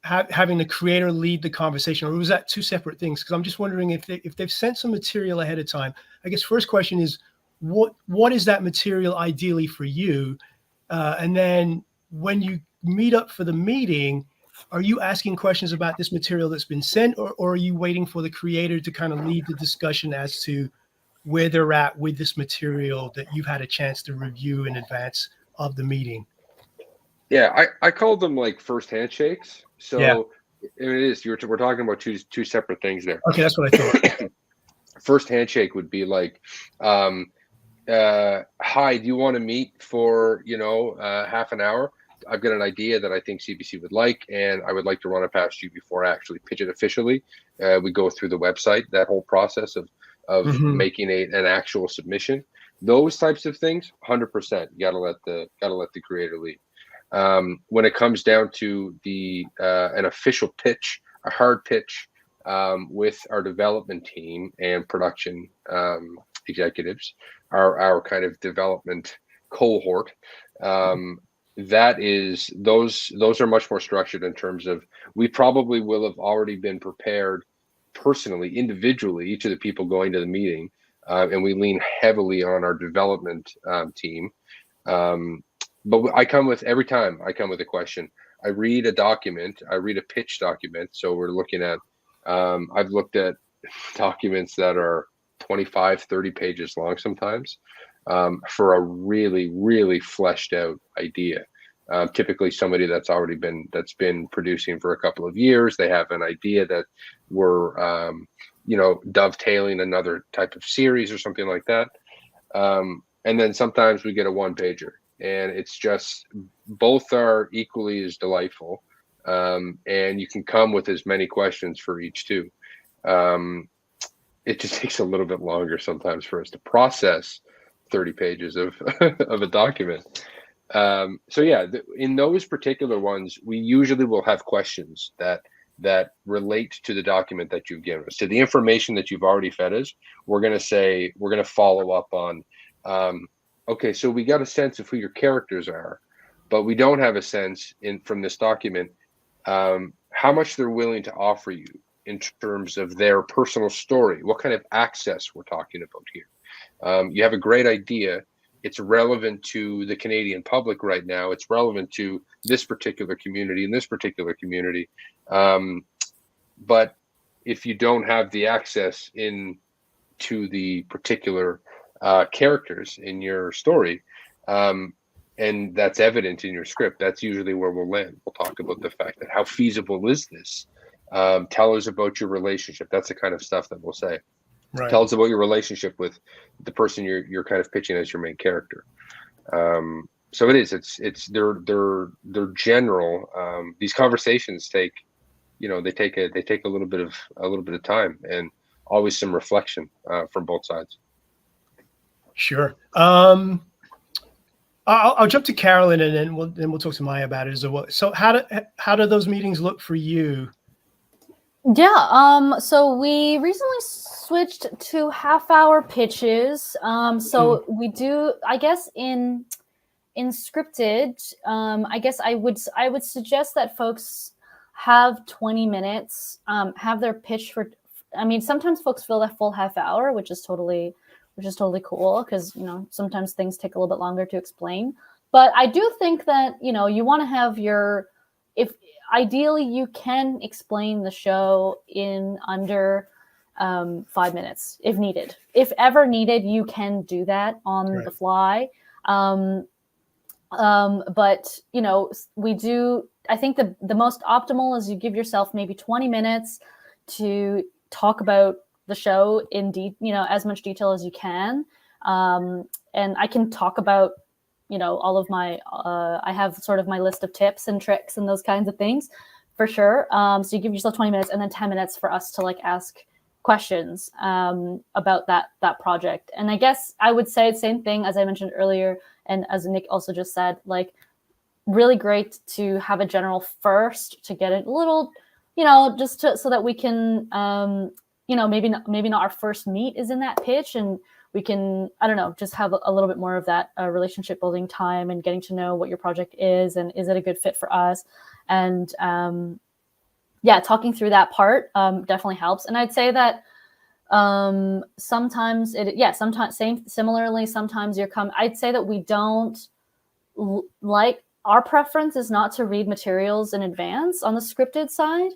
having the creator lead the conversation, or was that two separate things? Because I'm just wondering if they've sent some material ahead of time. I guess first question is, what is that material ideally for you? And then when you meet up for the meeting, are you asking questions about this material that's been sent, or are you waiting for the creator to kind of lead the discussion as to where they're at with this material that you've had a chance to review in advance of the meeting? Yeah, I called them like first handshakes. So Yeah. it is, we're talking about two separate things there. Okay, that's what I thought. First handshake would be like, hi, do you want to meet for, half an hour? I've got an idea that I think CBC would like, and I would like to run it past you before I actually pitch it officially. We go through the website, that whole process of making an actual submission. Those types of things, 100%. You gotta let the creator lead. When it comes down to an official pitch, a hard pitch, with our development team and production executives, our kind of development cohort, those are much more structured in terms of, we probably will have already been prepared personally, individually, each of the people going to the meeting, and we lean heavily on our development team. But every time I come with a question. I read a pitch document. So we're looking at, I've looked at documents that are 25, 30 pages long sometimes, for a really, really fleshed out idea. Typically somebody that's been producing for a couple of years. They have an idea that we're, dovetailing another type of series or something like that. And then sometimes we get a one pager, and it's just, both are equally as delightful. And you can come with as many questions for each too. It just takes a little bit longer sometimes for us to process 30 pages of a document. So yeah, in those particular ones, we usually will have questions that relate to the document that you've given us, to the information that you've already fed us. We're going to follow up on, okay, so we got a sense of who your characters are, but we don't have a sense from this document, how much they're willing to offer you in terms of their personal story, what kind of access we're talking about here. You have a great idea. It's relevant to the Canadian public right now. It's relevant to this particular community and this particular community. But if you don't have the access to the particular characters in your story, and that's evident in your script, that's usually where we'll land. We'll talk about the fact that, how feasible is this? Tell us about your relationship. That's the kind of stuff that we'll say. Right. Tell us about your relationship with the person you're kind of pitching as your main character. So they're general. These conversations take a little bit of time, and always some reflection from both sides. Sure. I'll jump to Carolyn, and then we'll talk to Maya about it as well. So how do those meetings look for you? Yeah. So we recently switched to half-hour pitches. So we do, I guess, in scripted, I guess I would suggest that folks have 20 minutes, have their pitch for. I mean, sometimes folks fill that full half hour, which is totally cool, because sometimes things take a little bit longer to explain. But I do think that you want to have ideally you can explain the show in under 5 minutes if needed. If ever needed, you can do that on the fly. But we do. I think the most optimal is you give yourself maybe 20 minutes to talk about the show in as much detail as you can, and I can talk about, you know, all of my, I have sort of my list of tips and tricks and those kinds of things for sure. So you give yourself 20 minutes and then 10 minutes for us to like ask questions about that project. And I guess I would say the same thing as I mentioned earlier, and as Nick also just said, like really great to have a general first to get a little, you know, just to, so that we can, you know, maybe not our first meet is in that pitch, and we can, I don't know, just have a little bit more of that relationship building time and getting to know what your project is and is it a good fit for us. And yeah, talking through that part definitely helps. And I'd say that sometimes similarly, sometimes I'd say that we don't like, our preference is not to read materials in advance on the scripted side.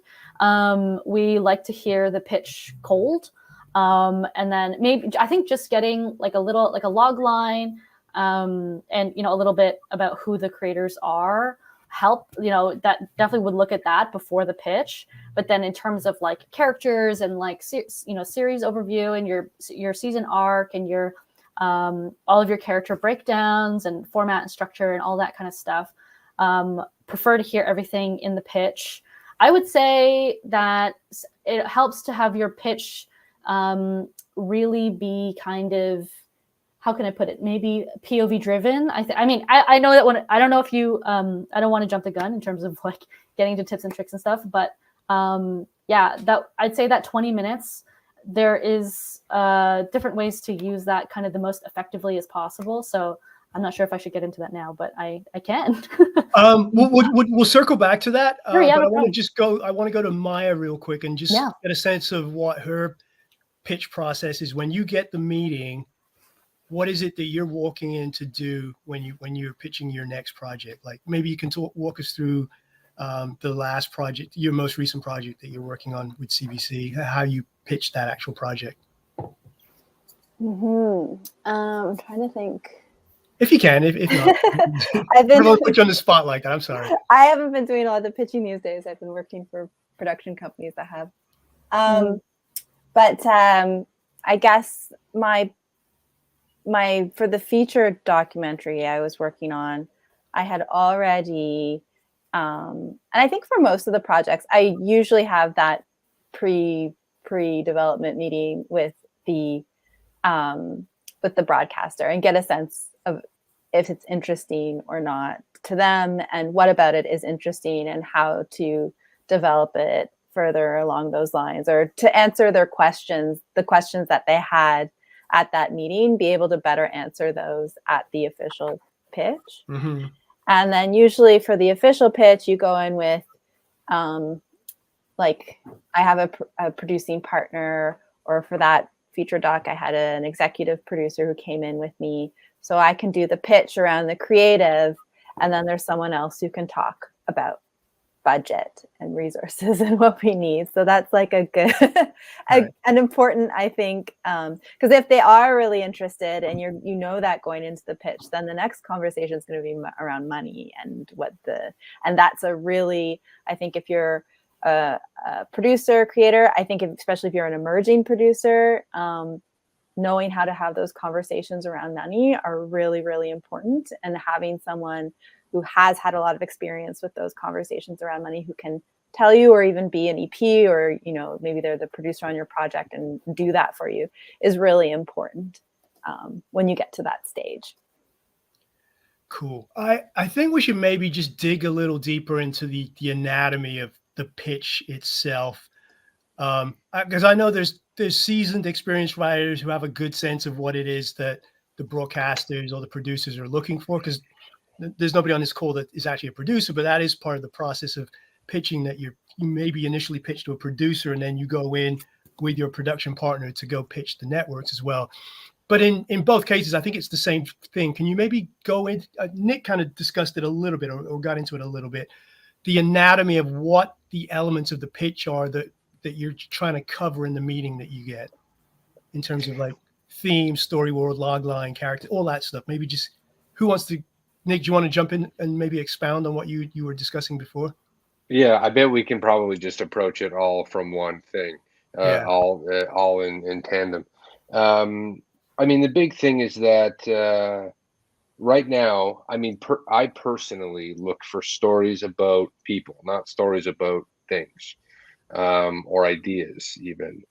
We like to hear the pitch cold. And then maybe, I think just getting like a log line and, you know, a little bit about who the creators are help, you know, that definitely would look at that before the pitch. But then in terms of like characters and like, you know, series overview and your season arc and your, all of your character breakdowns and format and structure and all that kind of stuff, prefer to hear everything in the pitch. I would say that it helps to have your pitch really be kind of, how can I put it? Maybe POV driven. I mean, I know that when, I don't know if you, I don't want to jump the gun in terms of like getting to tips and tricks and stuff, but yeah, that I'd say that 20 minutes, there is different ways to use that kind of the most effectively as possible. So I'm not sure if I should get into that now, but I can. We'll circle back to that. Sure, yeah, but I want to go to Maya real quick and just get a sense of what her pitch process is. When you get the meeting, what is it that you're walking in to do when you're pitching your next project? Like maybe you can walk us through the last project, your most recent project that you're working on with CBC, how you pitched that actual project. I'm trying to think. If you can, if not, I don't put you on the spot like that. I'm sorry. I haven't been doing a lot of the pitching these days. I've been working for production companies that have. But I guess my for the feature documentary I was working on, I had already, and I think for most of the projects, I usually have that pre-development meeting with the broadcaster and get a sense of if it's interesting or not to them, and what about it is interesting, and how to develop it further along those lines, or to answer their questions, the questions that they had at that meeting, be able to better answer those at the official pitch. Mm-hmm. And then usually for the official pitch, you go in with, like I have a producing partner, or for that feature doc, I had an executive producer who came in with me. So I can do the pitch around the creative, and then there's someone else who can talk about budget and resources and what we need. So that's like a good, an important, I think, because if they are really interested and you know that going into the pitch, then the next conversation is going to be around money and and that's a really, I think if you're a producer, creator, I think especially if you're an emerging producer, knowing how to have those conversations around money are really, really important. And having someone who has had a lot of experience with those conversations around money, who can tell you, or even be an EP, or, you know, maybe they're the producer on your project and do that for you, is really important when you get to that stage. Cool. I think we should maybe just dig a little deeper into the anatomy of the pitch itself. Because I know there's seasoned, experienced writers who have a good sense of what it is that the broadcasters or the producers are looking for, because there's nobody on this call that is actually a producer, but that is part of the process of pitching, that you maybe initially pitch to a producer and then you go in with your production partner to go pitch the networks as well. But in both cases, I think it's the same thing. Can you maybe go in? Nick kind of discussed it a little bit, or got into it a little bit, the anatomy of what the elements of the pitch are that you're trying to cover in the meeting that you get, in terms of like theme, story world, logline, character, all that stuff. Maybe just, who wants to? Nick, do you want to jump in and maybe expound on what you were discussing before? Yeah, I bet we can probably just approach it all from one thing, all in tandem. I mean, the big thing is that right now, I mean, I personally look for stories about people, not stories about things, or ideas even.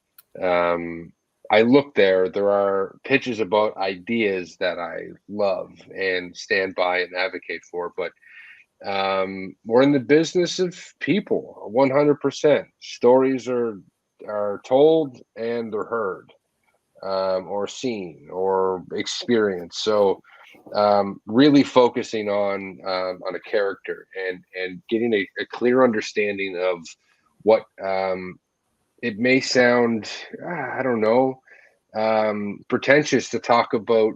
I look there. There are pitches about ideas that I love and stand by and advocate for, but we're in the business of people. 100%. Stories are told and they're heard, or seen or experienced. So really focusing on a character and getting a clear understanding of what it may sound, I don't know, pretentious to talk about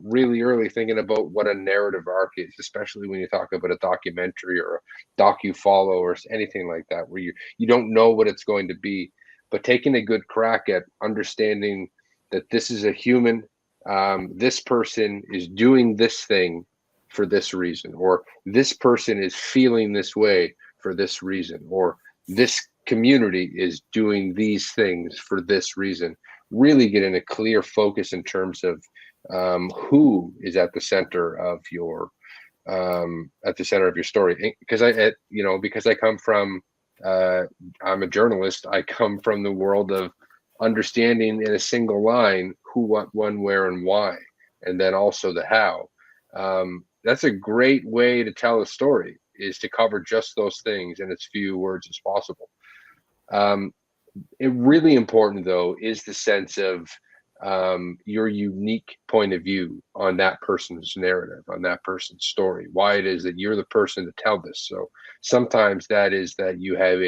really early, thinking about what a narrative arc is, especially when you talk about a documentary or a docu-follow or anything like that, where you don't know what it's going to be. But taking a good crack at understanding that this is a human, this person is doing this thing for this reason, or this person is feeling this way for this reason, or this community is doing these things for this reason. Really getting a clear focus in terms of who is at the center of your story. Because because I come from, I'm a journalist. I come from the world of understanding in a single line who, what, when, where, and why, and then also the how. That's a great way to tell a story, is to cover just those things in as few words as possible. It really important, though, is the sense of your unique point of view on that person's narrative, on that person's story, why it is that you're the person to tell this. So sometimes that is that you have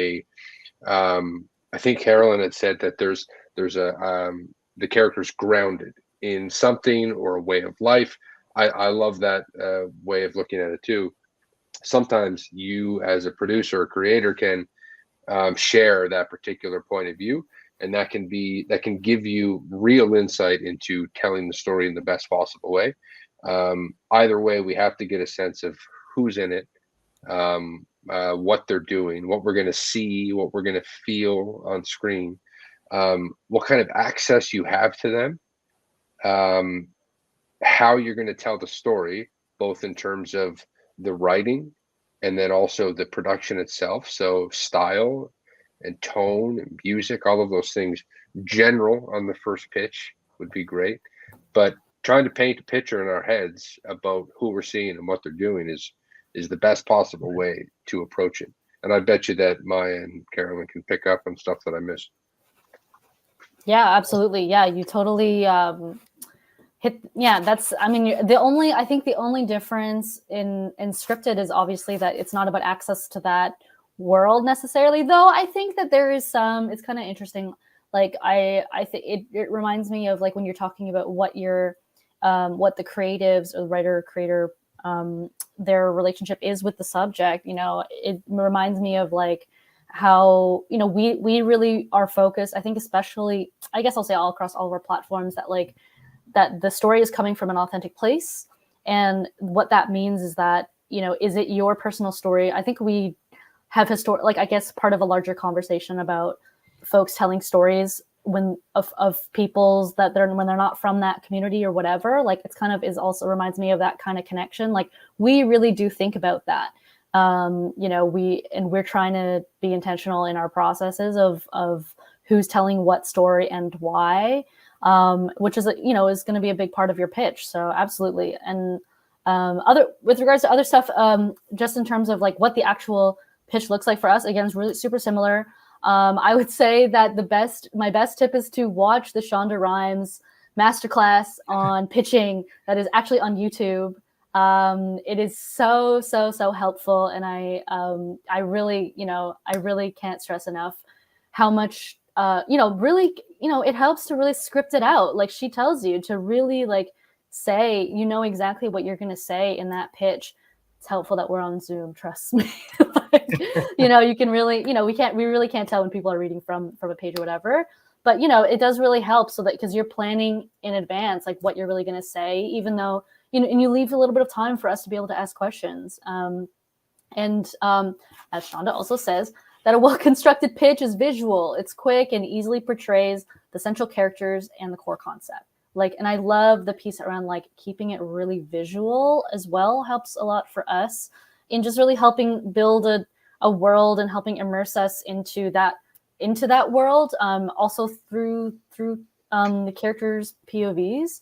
I think Carolyn had said that there's the character's grounded in something or a way of life. I love that way of looking at it too. Sometimes you, as a producer or creator, can share that particular point of view, and that can give you real insight into telling the story in the best possible way. Either way, we have to get a sense of who's in it, what they're doing, what we're going to see, what we're going to feel on screen, what kind of access you have to them, how you're going to tell the story, both in terms of the writing and then also the production itself. So style and tone and music, all of those things, general on the first pitch would be great. But trying to paint a picture in our heads about who we're seeing and what they're doing is the best possible way to approach it. And I bet you that Maya and Carolyn can pick up on stuff that I missed. Yeah, absolutely. Yeah, you totally that's, I mean, I think the only difference in scripted is obviously that it's not about access to that world necessarily, though I think that there is some, it's kind of interesting. Like I think it reminds me of like when you're talking about what your what the creatives or the writer creator their relationship is with the subject, it reminds me of like how, we really are focused, I think, especially, I guess I'll say all across all of our platforms, that the story is coming from an authentic place. And what that means is that, is it your personal story? I think we have I guess part of a larger conversation about folks telling stories of people's that when they're not from that community or whatever, like it's kind of reminds me of that kind of connection. Like we really do think about that. We're trying to be intentional in our processes of who's telling what story and why. Which is, is going to be a big part of your pitch. So absolutely. And with regards to other stuff, just in terms of like what the actual pitch looks like for us, again, it's really super similar. I would say that my best tip is to watch the Shonda Rhimes masterclass on pitching that is actually on YouTube. It is so helpful. And I really can't stress enough how much it helps to really script it out. Like she tells you to really like say, exactly what you're going to say in that pitch. It's helpful that we're on Zoom, trust me. You can really, we really can't tell when people are reading from a page or whatever, but it does really help so that, because you're planning in advance, like what you're really going to say, even though, and you leave a little bit of time for us to be able to ask questions. As Shonda also says, that a well-constructed pitch is visual. It's quick and easily portrays the central characters and the core concept. like, and I love the piece around like keeping it really visual as well, helps a lot for us in just really helping build a world and helping immerse us into that world, also through the characters' POVs.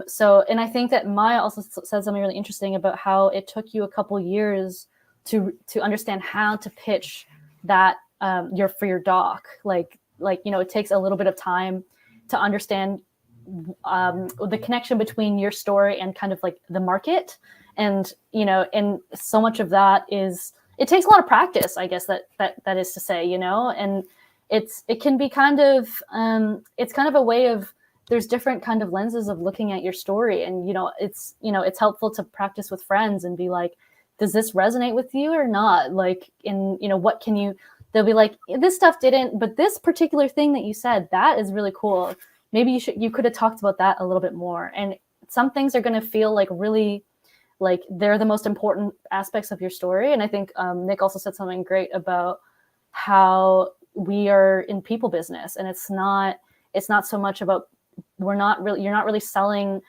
So, and I think that Maya also said something really interesting about how it took you a couple years to understand how to pitch that for your doc. Like it takes a little bit of time to understand the connection between your story and kind of like the market, and and so much of that is, it takes a lot of practice, I guess that is to say, and it can be kind of it's kind of a way of, there's different kind of lenses of looking at your story, and it's helpful to practice with friends and be like, does this resonate with you or not? Like, in what can you, they'll be like, this stuff didn't, but this particular thing that you said, that is really cool. Maybe you could have talked about that a little bit more. And some things are going to feel like really like they're the most important aspects of your story. And I think Nick also said something great about how we are in people business, and it's not so much about, you're not really selling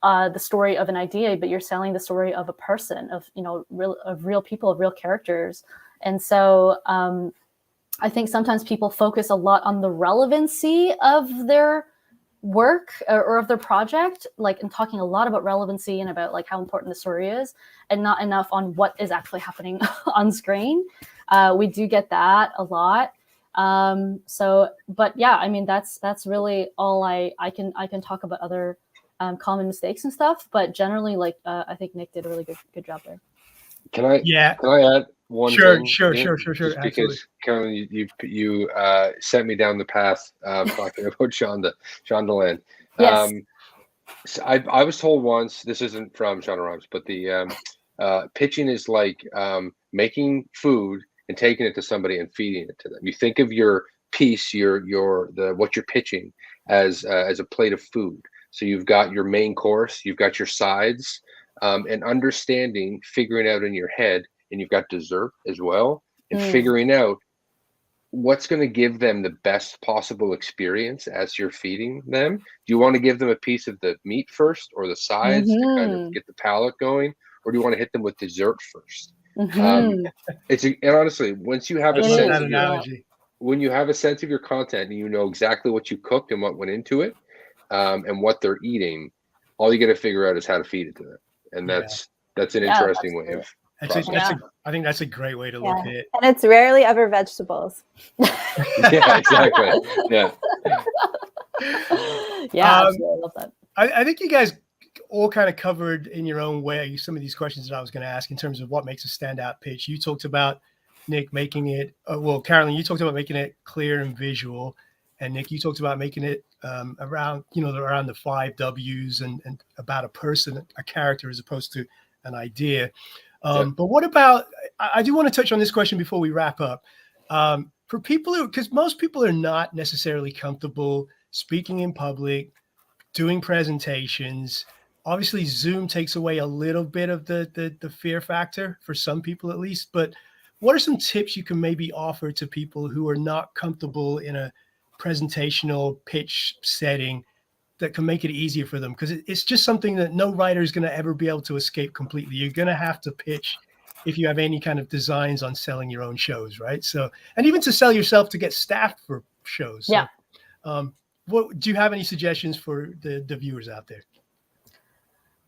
the story of an idea, but you're selling the story of a person, of real people, of real characters. And so I think sometimes people focus a lot on the relevancy of their work or of their project, like, and talking a lot about relevancy and about like how important the story is, and not enough on what is actually happening on screen. We do get that a lot. So, but yeah, I mean, that's really all I can talk about other common mistakes and stuff, but generally, like, I think Nick did a really good job there. Can I add one thing? Sure. Just Absolutely. because, Carolyn, you sent me down the path talking about Shondaland. Yes. So I was told once, this isn't from Shonda Rhimes, but the pitching is like making food and taking it to somebody and feeding it to them. You think of your piece, what you're pitching as a plate of food. So you've got your main course, you've got your sides, and understanding, figuring out in your head, and you've got dessert as well, and figuring out what's going to give them the best possible experience as you're feeding them. Do you want to give them a piece of the meat first, or the sides to kind of get the palate going, or do you want to hit them with dessert first? And honestly, once you have a sense of when you have a sense of your content and you know exactly what you cooked and what went into it, and what they're eating, all you got to figure out is how to feed it to them, and that's an interesting way of. I think that's a great way to look at it. And it's rarely ever vegetables. Yeah, exactly. Yeah. Yeah, I love that. I think you guys all kind of covered in your own way some of these questions that I was going to ask in terms of what makes a standout pitch. You talked about, Nick, making it, Carolyn, you talked about making it clear and visual. And Nick, you talked about making it around the 5 W's and about a person, a character, as opposed to an idea. But what about, I do want to touch on this question before we wrap up. For people because most people are not necessarily comfortable speaking in public, doing presentations. Obviously, Zoom takes away a little bit of the fear factor for some people, at least. But what are some tips you can maybe offer to people who are not comfortable in a presentational pitch setting that can make it easier for them? Because it's just something that no writer is going to ever be able to escape completely. You're going to have to pitch if you have any kind of designs on selling your own shows, right? So, and even to sell yourself to get staffed for shows. So, what do you have any suggestions for the viewers out there?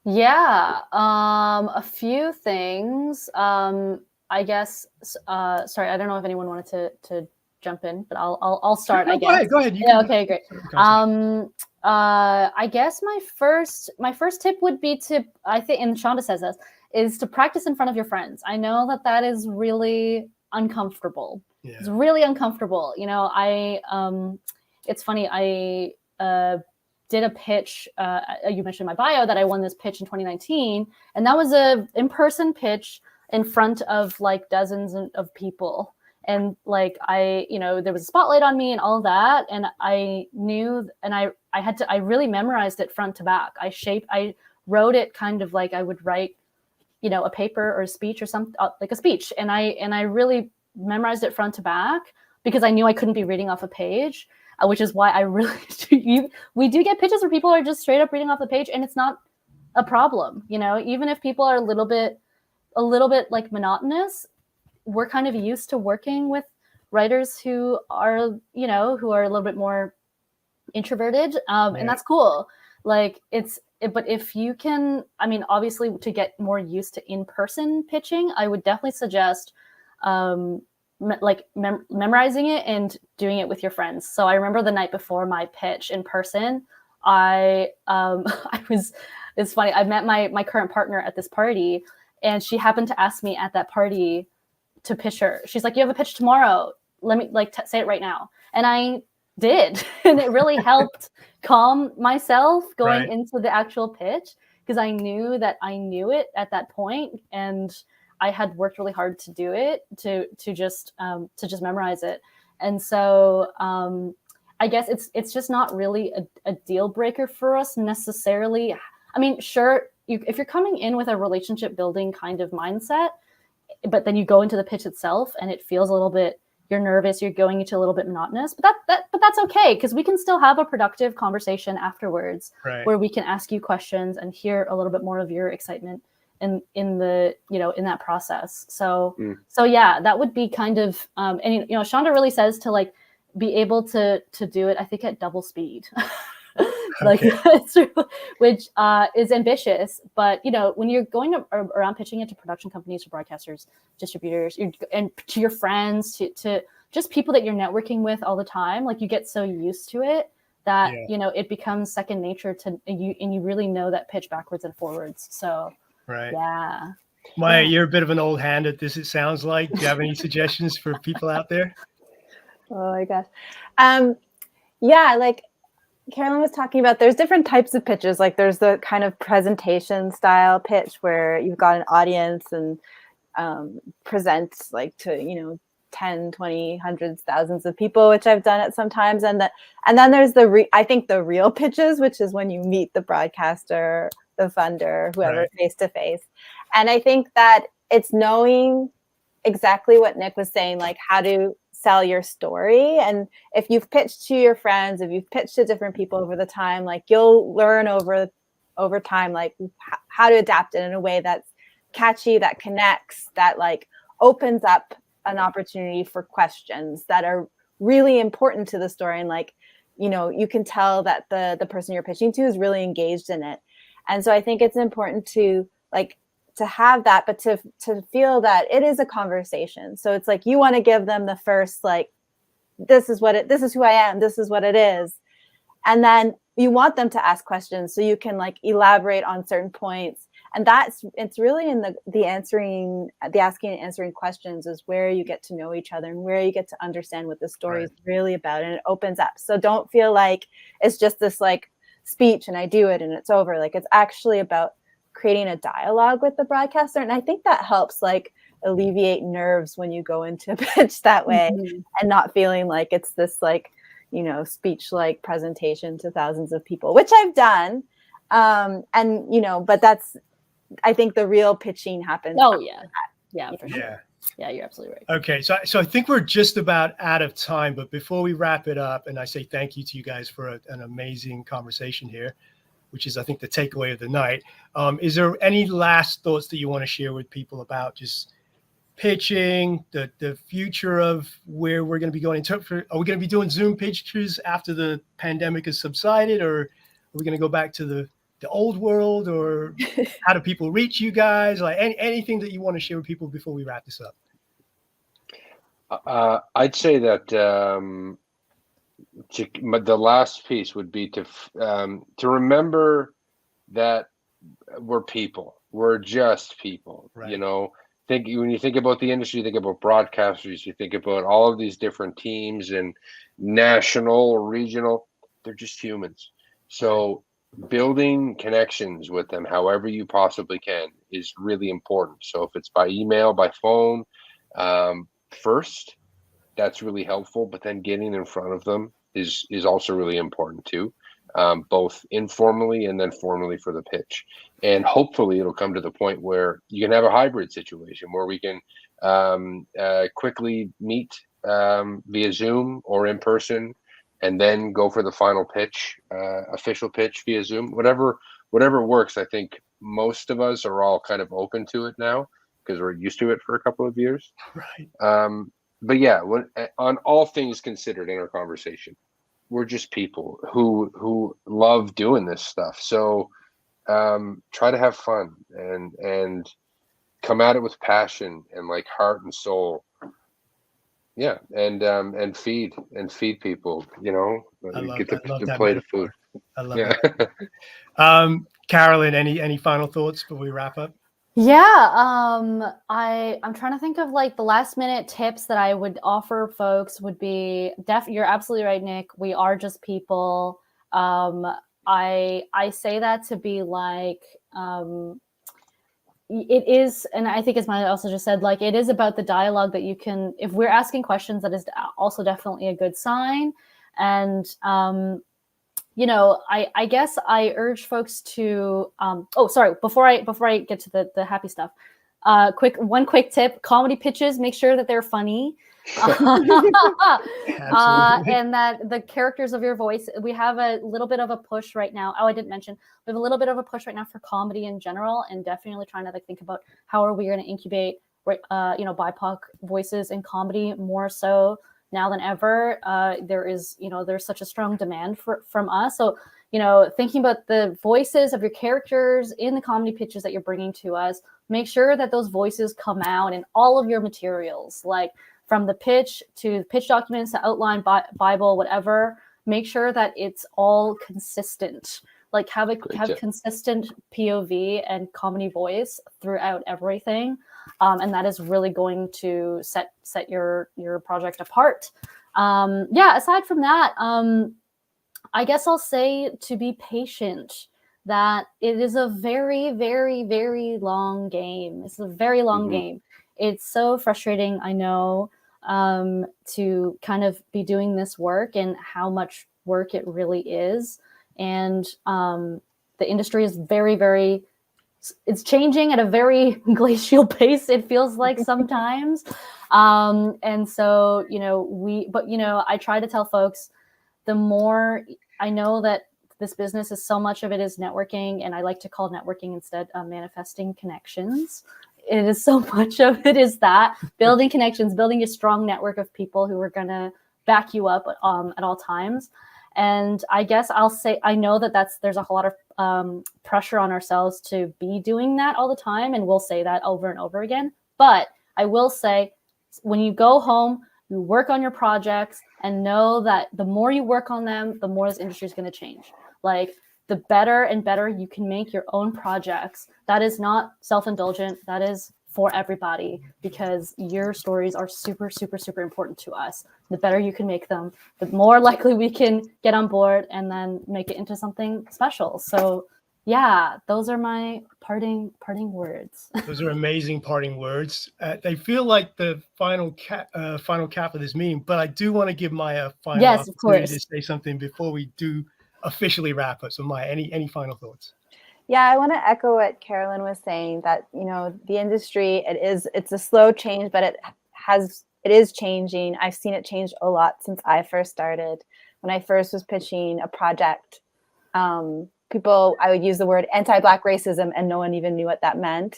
Yeah, a few things. I guess. Sorry, I don't know if anyone wanted to jump in, but I'll start. I guess. Go ahead. Okay, great. I guess my first tip would be to, I think, and Shonda says this, is to practice in front of your friends. I know that is really uncomfortable. Yeah. It's really uncomfortable. It's funny. I did a pitch. You mentioned in my bio that I won this pitch in 2019, and that was a in-person pitch in front of like dozens of people. And like, there was a spotlight on me and all of that. And I knew, and I really memorized it front to back. I wrote it kind of like I would write, a paper or a speech or something, like a speech. And I really memorized it front to back because I knew I couldn't be reading off a page. which is why I really we do get pitches where people are just straight up reading off the page, and it's not a problem, you know, even if people are a little bit like monotonous. We're kind of used to working with writers who are, you know, who are a little bit more introverted, and that's cool. Like but if you can, I mean, obviously to get more used to in-person pitching, I would definitely suggest memorizing it and doing it with your friends. So I remember the night before my pitch in person, it's funny, I met my current partner at this party, and she happened to ask me at that party to pitch her. She's like, you have a pitch tomorrow. Let me say it right now. And I did. And it really helped calm myself going into the actual pitch, because I knew that I knew it at that point, and I had worked really hard to do it, to just memorize it. And so I guess it's just not really a deal breaker for us necessarily. I mean, sure, if you're coming in with a relationship building kind of mindset, but then you go into the pitch itself and it feels a little bit, you're nervous, you're going into a little bit monotonous, but that's okay, because we can still have a productive conversation afterwards, where we can ask you questions and hear a little bit more of your excitement in the, you know, in that process. So yeah, that would be kind of and you know, Shonda really says to like be able to do it, I think, at double speed. Like, which is ambitious, but you know, when you're going around pitching it to production companies, to broadcasters, distributors, and to your friends, to just people that you're networking with all the time, like you get so used to it that you know, it becomes second nature to you, and you really know that pitch backwards and forwards. So Maya, you're a bit of an old hand at this, it sounds like. Do you have any suggestions for people out there? Oh my gosh. Yeah, like Carolyn was talking about, there's different types of pitches. Like there's the kind of presentation style pitch where you've got an audience and presents like to, you know, 10, 20, hundreds, thousands of people, which I've done it sometimes. And then there's I think the real pitches, which is when you meet the broadcaster, the funder, whoever, face to face. And I think that it's knowing exactly what Nick was saying, like how to sell your story. And if you've pitched to your friends, if you've pitched to different people over the time, like you'll learn over time, like how to adapt it in a way that's catchy, that connects, that like opens up an opportunity for questions that are really important to the story. And like, you know, you can tell that the person you're pitching to is really engaged in it. And so I think it's important to like to have that, but to feel that it is a conversation. So it's like you want to give them the first, like, this is who I am, this is what it is. And then you want them to ask questions so you can like elaborate on certain points. And it's really in the asking and answering questions is where you get to know each other and where you get to understand what the story is really about. And it opens up. So don't feel like it's just this like speech and I do it and it's over. Like it's actually about creating a dialogue with the broadcaster. And I think that helps like alleviate nerves when you go into a pitch that way and not feeling like it's this like, you know, speech like presentation to thousands of people, which I've done. And, you know, but I think the real pitching happens. Oh yeah. Yeah, for sure. Yeah, you're absolutely right. Okay. So I think we're just about out of time, but before we wrap it up, and I say thank you to you guys for an amazing conversation here, which is, I think, the takeaway of the night. Is there any last thoughts that you want to share with people about just pitching, the future of where we're going to be going? Are we going to be doing Zoom pitches after the pandemic has subsided, or are we going to go back to the old world, or how do people reach you guys? Like anything that you want to share with people before we wrap this up? I'd say that the last piece would be to remember that we're people. We're just people. You know, when you think about the industry, you think about broadcasters, you think about all of these different teams and national or regional. They're just humans. So building connections with them, however you possibly can, is really important. So if it's by email, by phone, first, that's really helpful. But then getting in front of them is also really important too, both informally and then formally for the pitch. And hopefully it'll come to the point where you can have a hybrid situation where we can quickly meet via Zoom or in person and then go for the final pitch, official pitch via Zoom, whatever works. I think most of us are all kind of open to it now because we're used to it for a couple of years. Right. But yeah, on all things considered in our conversation, we're just people who love doing this stuff. So try to have fun and come at it with passion and like heart and soul. Yeah, and feed people. You know, I love get the that plate of food. metaphor. I love Yeah. that. Carolyn, any final thoughts before we wrap up? Yeah, I'm trying to think of like the last minute tips that I would offer folks would be you're absolutely right, Nick. We are just people. I say that to be like it is, and I think as Maya also just said, like it is about the dialogue that you can, if we're asking questions, that is also definitely a good sign. And you know, I guess I urge folks to before I get to the happy stuff, one quick tip: comedy pitches, make sure that they're funny. And that the characters of your voice, we have a little bit of a push right now. I didn't mention, we have a little bit of a push right now for comedy in general, and definitely trying to like think about how are we going to incubate BIPOC voices in comedy more so now than ever. There's such a strong demand from us. So, thinking about the voices of your characters in the comedy pitches that you're bringing to us, make sure that those voices come out in all of your materials, like from the pitch to pitch documents, to outline, Bible, whatever. Make sure that it's all consistent. Like have consistent POV and comedy voice throughout everything. And that is really going to set your project apart. Aside from that, I guess I'll say to be patient, that it is a very, very, very long game. It's a very long game. It's so frustrating, I know, to kind of be doing this work and how much work it really is. And the industry is very, very, it's changing at a very glacial pace, it feels like sometimes. And so, I try to tell folks, the more I know that this business is so much of it is networking, and I like to call networking instead manifesting connections. It is so much of it is that building connections, building a strong network of people who are going to back you up at all times. And I guess I'll say, I know that there's a whole lot of pressure on ourselves to be doing that all the time. And we'll say that over and over again. But I will say, when you go home, you work on your projects and know that the more you work on them, the more this industry is going to change. Like the better and better you can make your own projects. That is not self-indulgent. That is for everybody, because your stories are super, super, super important to us. The better you can make them, the more likely we can get on board and then make it into something special. So yeah, those are my parting words. Those are amazing parting words. They feel like the final cap of this meeting, but I do want to give Maya a final opportunity to say something before we do officially wrap up. So Maya, any final thoughts? Yeah, I want to echo what Carolyn was saying, that, the industry, it's a slow change, but it is changing. I've seen it change a lot since I first started. When I first was pitching a project, I would use the word anti-Black racism and no one even knew what that meant.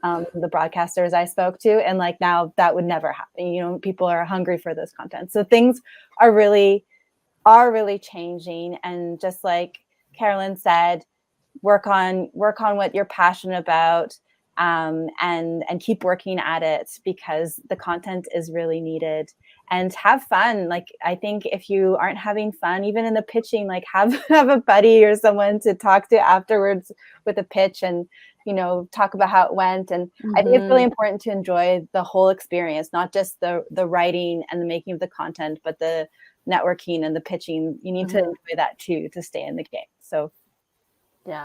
The broadcasters I spoke to, and like now that would never happen. People are hungry for this content. So things are really changing. And just like Carolyn said, work on what you're passionate about, and keep working at it, because the content is really needed. And have fun. Like, I think if you aren't having fun, even in the pitching, like have a buddy or someone to talk to afterwards with a pitch, and talk about how it went. And I think it's really important to enjoy the whole experience, not just the writing and the making of the content, but the networking and the pitching. You need to enjoy that too to stay in the game. So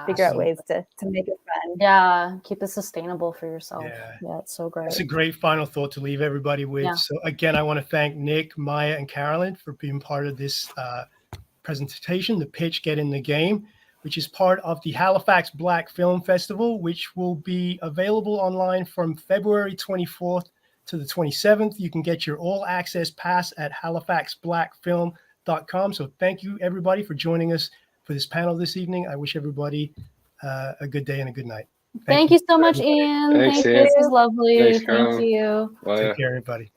figure out ways to make it fun. Yeah, keep it sustainable for yourself. Yeah, it's so great. That's a great final thought to leave everybody with. Yeah. So again, I want to thank Nick, Maya, and Carolyn for being part of this presentation, The Pitch, Get in the Game, which is part of the Halifax Black Film Festival, which will be available online from February 24th to the 27th. You can get your all-access pass at halifaxblackfilm.com. pitchingfeatures.com. So thank you, everybody, for joining us for this panel this evening. I wish everybody a good day and a good night. Thank you so much, Ian. Thanks, Thank you. Ian. This was lovely. Thanks, Thank Carolyn. you. Bye. Take care, everybody.